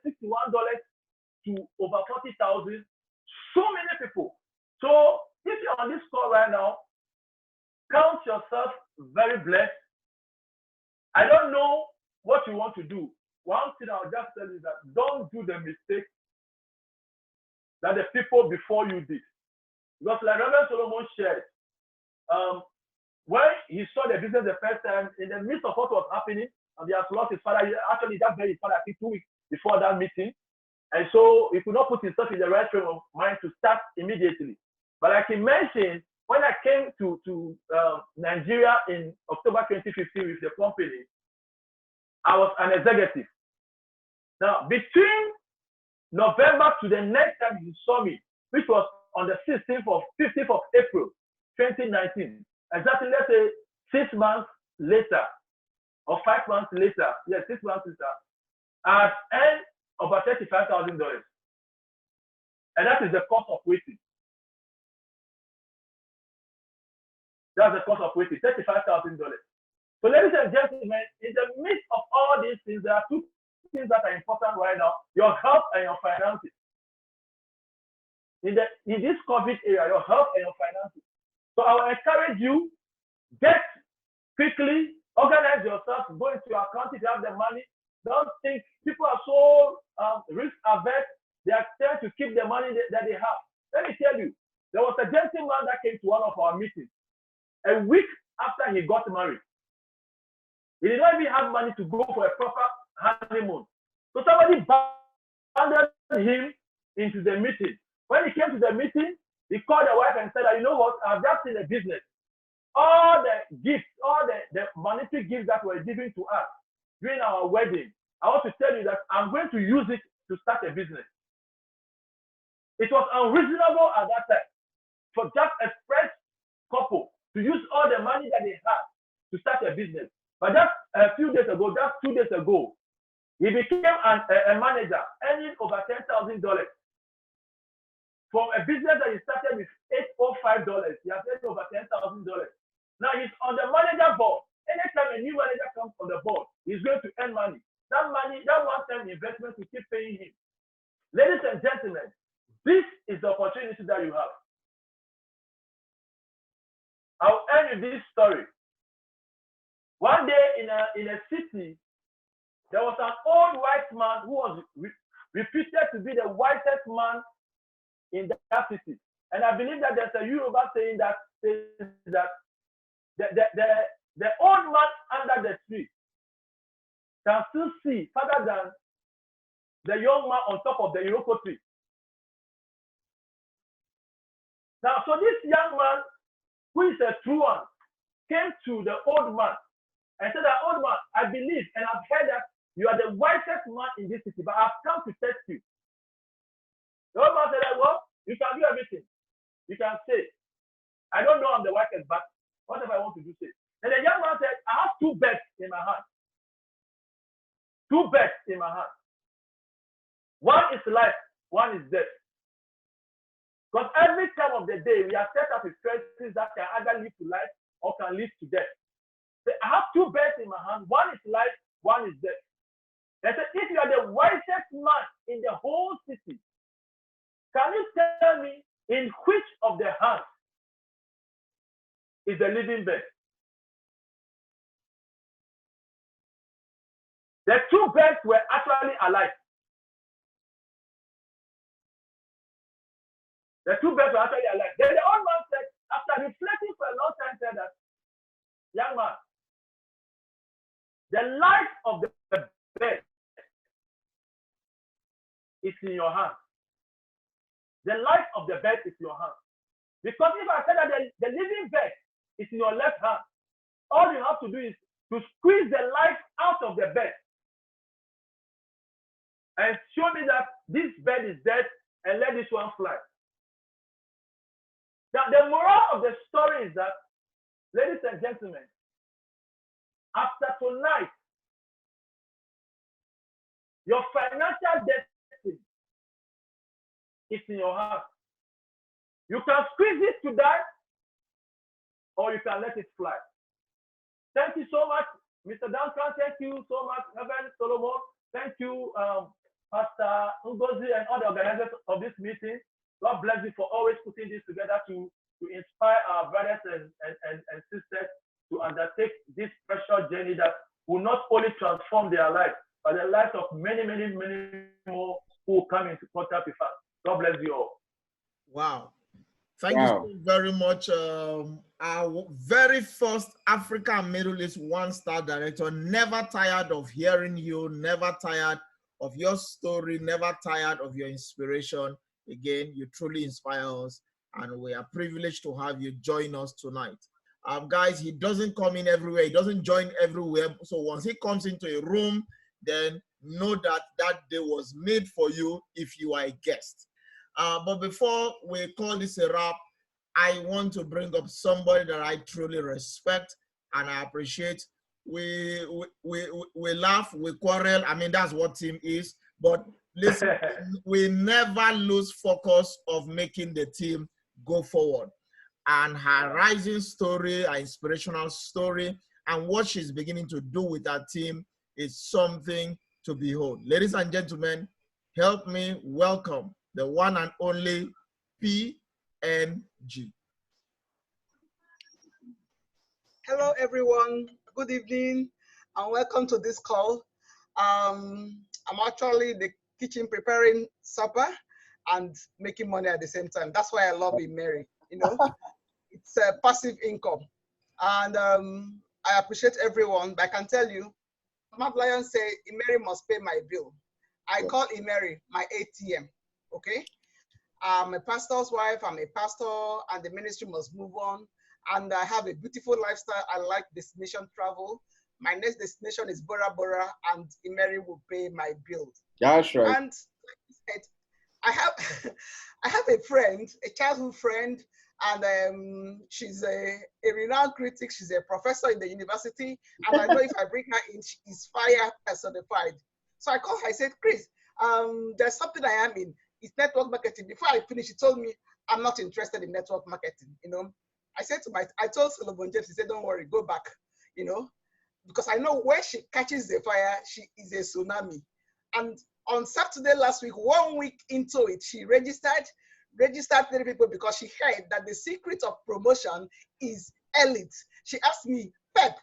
to over 40,000. So many people. So if you're on this call right now, count yourself very blessed. I don't know what you want to do. One thing I'll just tell you is that don't do the mistake that the people before you did. Because like Reverend Solomon shared, when he saw the business the first time, in the midst of what was happening, and he has lost his father, actually that very his father, I think 2 weeks before that meeting. And so he could not put himself in the right frame of mind to start immediately. But like he mentioned, when I came to Nigeria in October 2015 with the company, I was an executive. Now, between November to the next time you saw me, which was on the 15th of April 2019, exactly, let's say 6 months later or 5 months later, yes, 6 months later, I had earned over $35,000. And that is the cost of waiting. That's the cost of waiting, $35,000. So ladies and gentlemen, in the midst of all these things, there are two things that are important right now: your health and your finances. In this COVID era, your health and your finances. So I will encourage you, get quickly, organize yourself, go into your account if you have the money. Don't think people are so risk averse. They are trying to keep the money that they have. Let me tell you, there was a gentleman that came to one of our meetings a week after he got married. He did not even have money to go for a proper honeymoon. So somebody abandoned him into the meeting. When he came to the meeting, he called the wife and said, you know what, I've just seen a business. All the gifts, all the monetary gifts that were given to us during our wedding, I want to tell you that I'm going to use it to start a business. It was unreasonable at that time for just a fresh couple to use all the money that they had to start a business. But just a few days ago, just 2 days ago, he became a manager, earning over $10,000 from a business that he started with $805. He has earned over $10,000. Now he's on the manager board. Anytime a new manager comes on the board, he's going to earn money. That money, that one-time investment, will keep paying him. Ladies and gentlemen, this is the opportunity that you have. I'll end with this story. One day in a city, there was an old white man who was reputed to be the wisest man in that city. And I believe that there's a Yoruba saying that says that the old man under the tree can still see further than the young man on top of the Iroko tree. Now, so this young man, who is a true one, came to the old man and said, that old man, I believe and I've heard that you are the wisest man in this city, but I've come to test you. The old man said, well, you can do everything. You can say, I don't know I'm the wisest, but whatever I want to do, say. And the young man said, I have 2 bets in my hand. 2 bets in my hand. One is life, one is death. Because every time of the day, we are set up with choices that can either lead to life or can lead to death. So I have 2 bets in my hand. One is life, one is death. They said, if you are the wisest man in the whole city, can you tell me in which of the hands is the living bet? The 2 bets were actually alive. The 2 bets were actually alive. Then the old man said, after reflecting for a long time, said that, young man, the life of the bet is in your hand. The life of the bet is in your hand. Because if I said that the living bet is in your left hand, all you have to do is to squeeze the life out of the bet and show me that this bet is dead and let this one fly. Now, the moral of the story is that, ladies and gentlemen, after tonight, your financial destiny is in your hands. You can squeeze it to die, or you can let it fly. Thank you so much, Mr. Duncan. Thank you so much, Reverend Solomon. Thank you, Pastor Ngozi, and all the organizers of this meeting. God bless you for always putting this together to inspire our brothers and sisters to undertake this special journey that will not only transform their lives, but the lives of many, many, many more who will come into contact with us. God bless you all. Wow. Thank you Wow. so very much. Our very first Africa and Middle East one-star director, never tired of hearing you, never tired of your story, never tired of your inspiration. Again, you truly inspire us, and we are privileged to have you join us tonight. Guys, he doesn't come in everywhere. He doesn't join everywhere. So once he comes into a room, then know that that day was made for you if you are a guest. But before we call this a wrap, I want to bring up somebody that I truly respect and I appreciate. We laugh, we quarrel. I mean, that's what team is. But listen, we never lose focus of making the team go forward. And her rising story, her inspirational story, and what she's beginning to do with her team is something to behold. Ladies and gentlemen, help me welcome the one and only PNG. Hello, everyone. Good evening, and welcome to this call. I'm actually in the kitchen preparing supper and making money at the same time. That's why I love Immeri. You know, it's a passive income, and I appreciate everyone. But I can tell you, Mount Lion say Immeri must pay my bill. I call Immeri my ATM. Okay. I'm a pastor's wife, I'm a pastor, and the ministry must move on. And I have a beautiful lifestyle. I like destination travel. My next destination is Bora Bora, and Immeri will pay my bills. That's right. And like I said, I have I have a friend, a childhood friend, and she's a renowned critic. She's a professor in the university, and I know if I bring her in, she is fire personified. So I called her. I said, Chris, there's something I am in. It's network marketing. Before I finish, she told me I'm not interested in network marketing. You know, I told Solomon James. He said, don't worry, go back. You know, because I know where she catches the fire, she is a tsunami. And on Saturday last week, 1 week into it, she registered 3 people because she heard that the secret of promotion is elite. She asked me, Pep,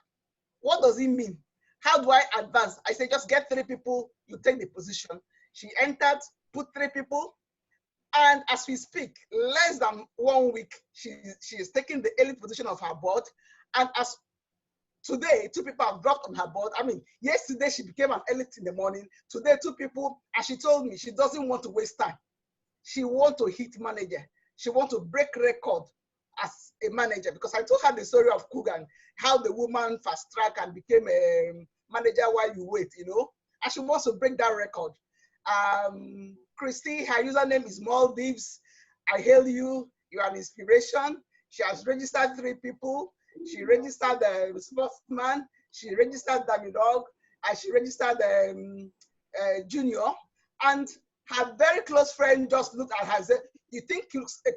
what does it mean? How do I advance? I said, just get 3 people, you take the position. She entered, put 3 people, and as we speak, less than 1 week, she is taking the elite position of her board. And as today, 2 people have dropped on her board. I mean, yesterday she became an elite in the morning. Today, 2 people, and she told me she doesn't want to waste time. She wants to hit manager. She wants to break record as a manager, because I told her the story of Kugan, how the woman fast track and became a manager while you wait, you know, and she wants to break that record. Christy, her username is Maldives. I hail you. You are an inspiration. She has registered 3 people. She registered the sportsman. She registered Dummy Dog. And she registered Junior. And her very close friend just looked at her and said, you think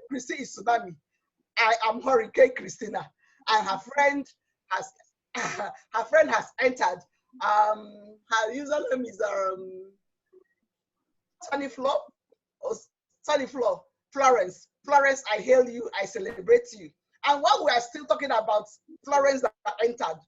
Christy is tsunami? I am Hurricane Christina. And her friend has entered. Her username is Sunny Flo, Florence. Florence, I hail you, I celebrate you. And while we are still talking about Florence that entered,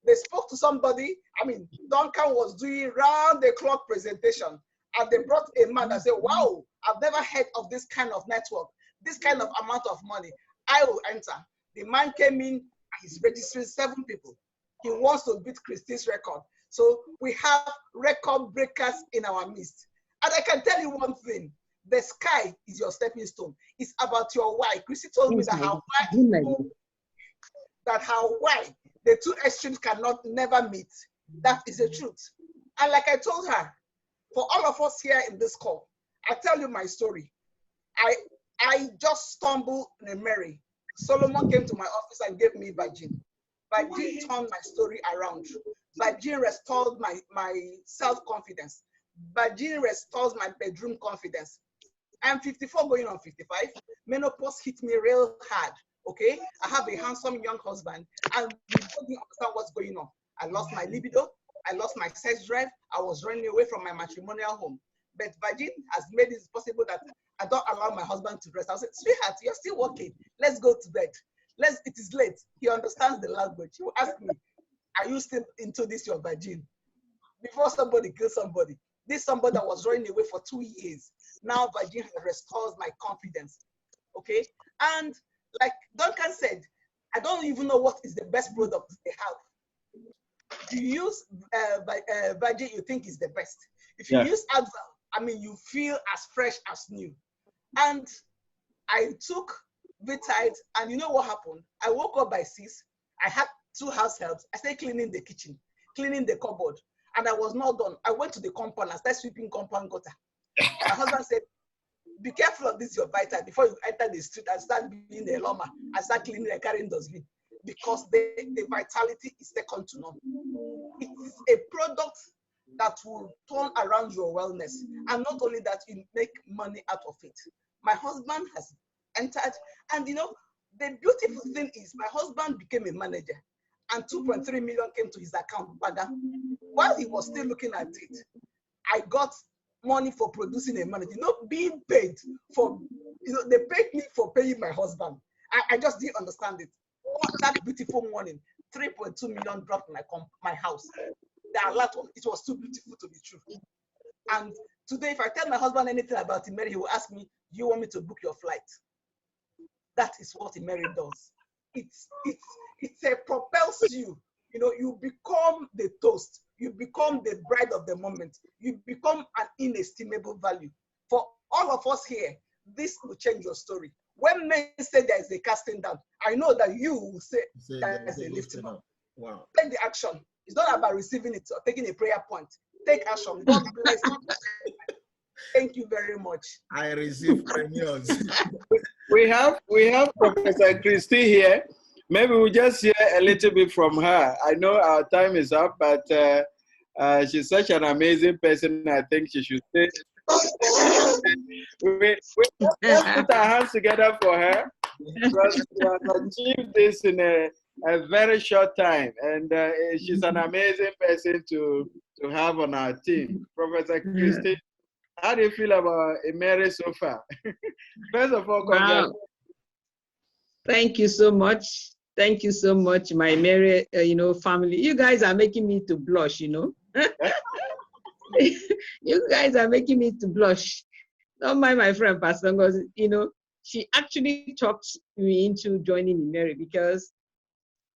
they spoke to somebody. I mean, Duncan was doing round the clock presentation, and they brought a man that said, wow, I've never heard of this kind of network, this kind of amount of money. I will enter. The man came in, he's registering 7 people. He wants to beat Christie's record. So we have record breakers in our midst. And I can tell you one thing, the sky is your stepping stone. It's about your why. Christy told me that how why the 2 extremes cannot never meet. That is the truth. And like I told her, for all of us here in this call, I tell you my story. I just stumbled in Immeri. Solomon came to my office and gave me Virgin. Virgin turned my story around. Virgin restored my self-confidence. Virgin restores my bedroom confidence. I'm 54 going on 55. Menopause hit me real hard. Okay, I have a handsome young husband, and we don't understand what's going on. I lost my libido. I lost my sex drive. I was running away from my matrimonial home. But Virgin has made it possible that I don't allow my husband to rest. I said, sweetheart, you're still working. Let's go to bed. It is late. He understands the language. He will ask me, are you still into this, your Virgin? Before somebody kills somebody. This somebody that was running away for 2 years. Now Virgin restores my confidence. okay? And like Duncan said, I don't even know what is the best product they have. If you use Virgin, you think is the best. If you use Advil, I mean, you feel as fresh as new. And I took Vitite, and you know what happened? I woke up by 6. I had 2 house helps. I started cleaning the kitchen, cleaning the cupboard, and I was not done. I went to the compound and started sweeping compound gutter. My husband said, be careful of this, your Vitite, before you enter the street and start being a lawman and start cleaning and carrying dustbin, because the vitality is second to none. It is a product that will turn around your wellness. And not only that, you make money out of it. My husband has entered, and you know, the beautiful thing is my husband became a manager, and 2.3 million came to his account. While he was still looking at it, I got money for producing a manager, not being paid for, you know, they paid me for paying my husband. I just didn't understand it. That beautiful morning, 3.2 million dropped in my house. The alert, it was too beautiful to be true. And today, if I tell my husband anything about Immeri, he will ask me, do you want me to book your flight? That is what Immeri does. It propels you. You know, you become the toast. You become the bride of the moment. You become an inestimable value. For all of us here, this will change your story. When men say there is a casting down, I know that you will say there is a lifting up. Wow. Take the action. It's not about receiving it or taking a prayer point. Take action. God bless you. Thank you very much. I receive premiums. We have Professor Christy here. Maybe we'll just hear a little bit from her. I know our time is up, but she's such an amazing person. I think she should stay. Let's put our hands together for her, because she has achieved this in a very short time, and she's an amazing person to have on our team. Professor Christy, how do you feel about Immeri so far? First of all, wow. Thank you so much. Thank you so much, my Immeri, family. You guys are making me to blush, you know. You guys are making me to blush. Don't mind my friend, Pastor, because, you know, she actually talked me into joining Immeri because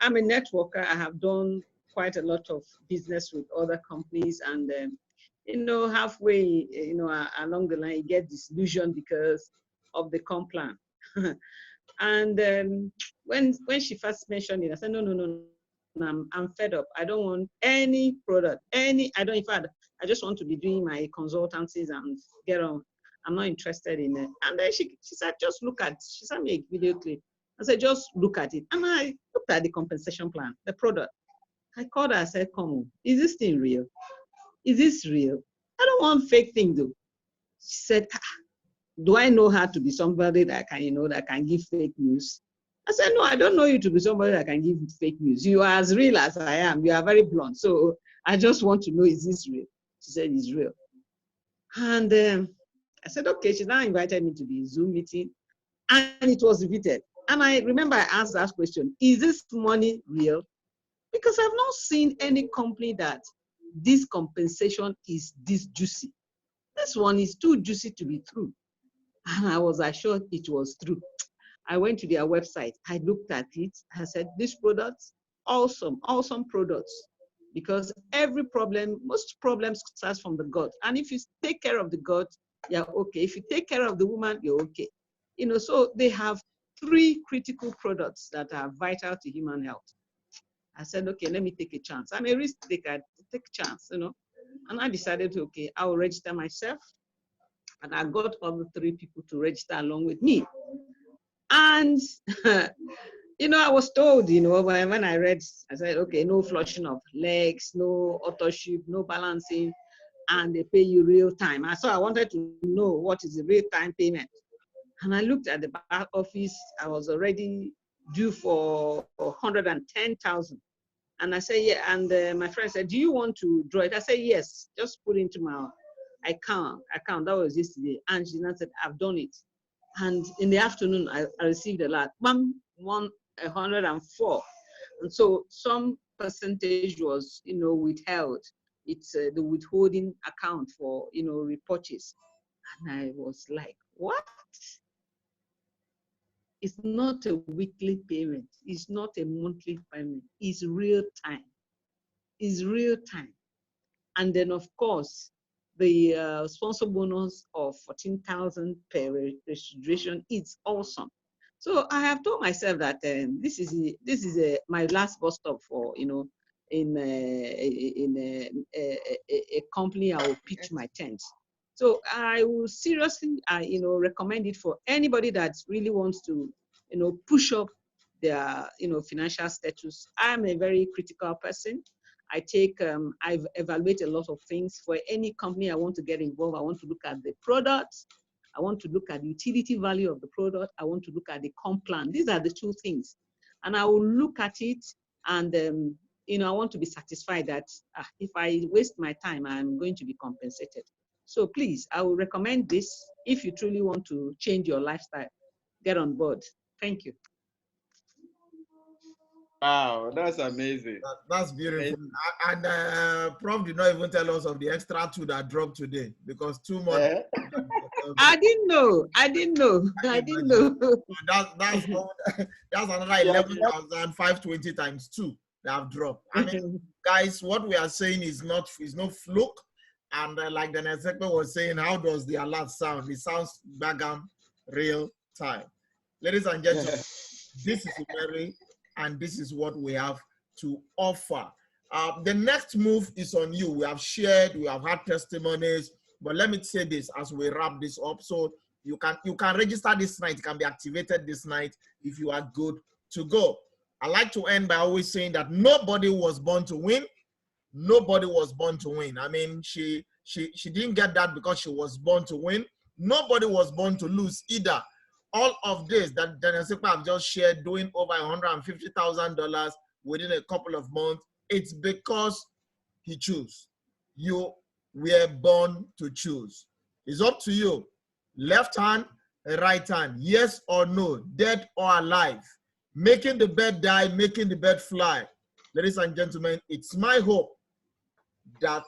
I'm a networker. I have done quite a lot of business with other companies, and you know, halfway, you know, along the line, you get disillusioned because of the comp plan. And when she first mentioned it, I said, no, I'm fed up. I don't want any product, in fact, I just want to be doing my consultancies and get on. I'm not interested in it. And then she said, just look at, she sent me a video clip. I said, just look at it. And I looked at the compensation plan, the product. I called her, I said, come on, is this thing real? Is this real? I don't want fake things though. She said, do I know how to be somebody that can, you know, that can give fake news? I said, no, I don't know you to be somebody that can give fake news. You are as real as I am. You are very blunt. So I just want to know, is this real? She said, it's real. And I said, okay. She now invited me to the Zoom meeting, and it was repeated. And I remember I asked that question, is this money real? Because I've not seen any company that this compensation is this juicy. This one is too juicy to be true. And I was assured it was true. I went to their website. I looked at it. I said, these products, awesome products. Because every problem, most problems start from the gut. And if you take care of the gut, you're okay. If you take care of the woman, you're okay. You know, so they have 3 critical products that are vital to human health. I said, okay, let me take a chance. I'm a risk taker, take a chance, you know. And I decided, okay, I will register myself. And I got other 3 people to register along with me. And, you know, I was told, you know, when I read, I said, okay, no flushing of legs, no authorship, no balancing, and they pay you real time. And so I wanted to know what is the real time payment. And I looked at the back office. I was already due for 110,000. And I said, yeah. And my friend said, do you want to draw it? I said, yes, just put it into my account. That was yesterday. And she said, I've done it. And in the afternoon, I received a lot, 104. And so some percentage was, you know, withheld. It's the withholding account for, you know, repurchase. And I was like, what? It's not a weekly payment. It's not a monthly payment. It's real time. It's real time. And then, of course, the sponsor bonus of 14,000 per registration is awesome. So I have told myself that this is my last bus stop for, you know, in a company I will pitch my tent. So I will seriously, you know, recommend it for anybody that really wants to, you know, push up their, you know, financial status. I'm a very critical person. I evaluate a lot of things. For any company I want to get involved, I want to look at the product. I want to look at the utility value of the product. I want to look at the comp plan. These are the two things. And I will look at it and, you know, I want to be satisfied that if I waste my time, I'm going to be compensated. So please, I will recommend this if you truly want to change your lifestyle. Get on board. Thank you. Wow, that's amazing. That's beautiful. Amazing. And Prof did not even tell us of the extra 2 that dropped today because too much. I didn't know. I didn't know. I didn't know. That's another 11,520 times 2 that have dropped. I mean, guys, what we are saying is no fluke. And like the Nezekwe was saying, how does the alert sound? It sounds bagam real time. Ladies and gentlemen, this is Immeri, and this is what we have to offer. The next move is on you. We have shared, we have had testimonies, but let me say this as we wrap this up. So you can register this night, it can be activated this night if you are good to go. I like to end by always saying that nobody was born to win. Nobody was born to win. I mean, she didn't get that because she was born to win. Nobody was born to lose either. All of this that Daniel Sipa have just shared, doing over $150,000 within a couple of months, it's because he chose. You were born to choose. It's up to you. Left hand, right hand, yes or no, dead or alive. Making the bed die, making the bed fly. Ladies and gentlemen, it's my hope that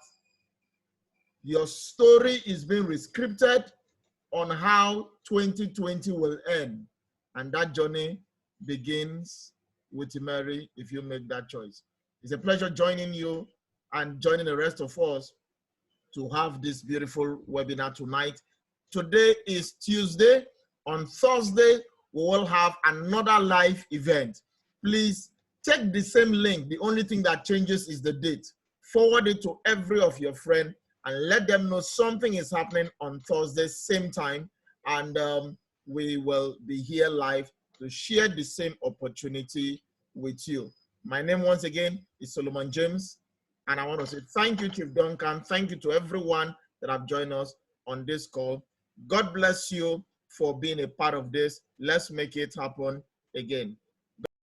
your story is being rescripted on how 2020 will end. And that journey begins with Immeri if you make that choice. It's a pleasure joining you and joining the rest of us to have this beautiful webinar tonight. Today is Tuesday. On Thursday, we will have another live event. Please take the same link. The only thing that changes is the date. Forward it to every of your friends and let them know something is happening on Thursday, same time. And we will be here live to share the same opportunity with you. My name once again is Solomon James. And I want to say thank you, Chief Duncan. Thank you to everyone that have joined us on this call. God bless you for being a part of this. Let's make it happen again.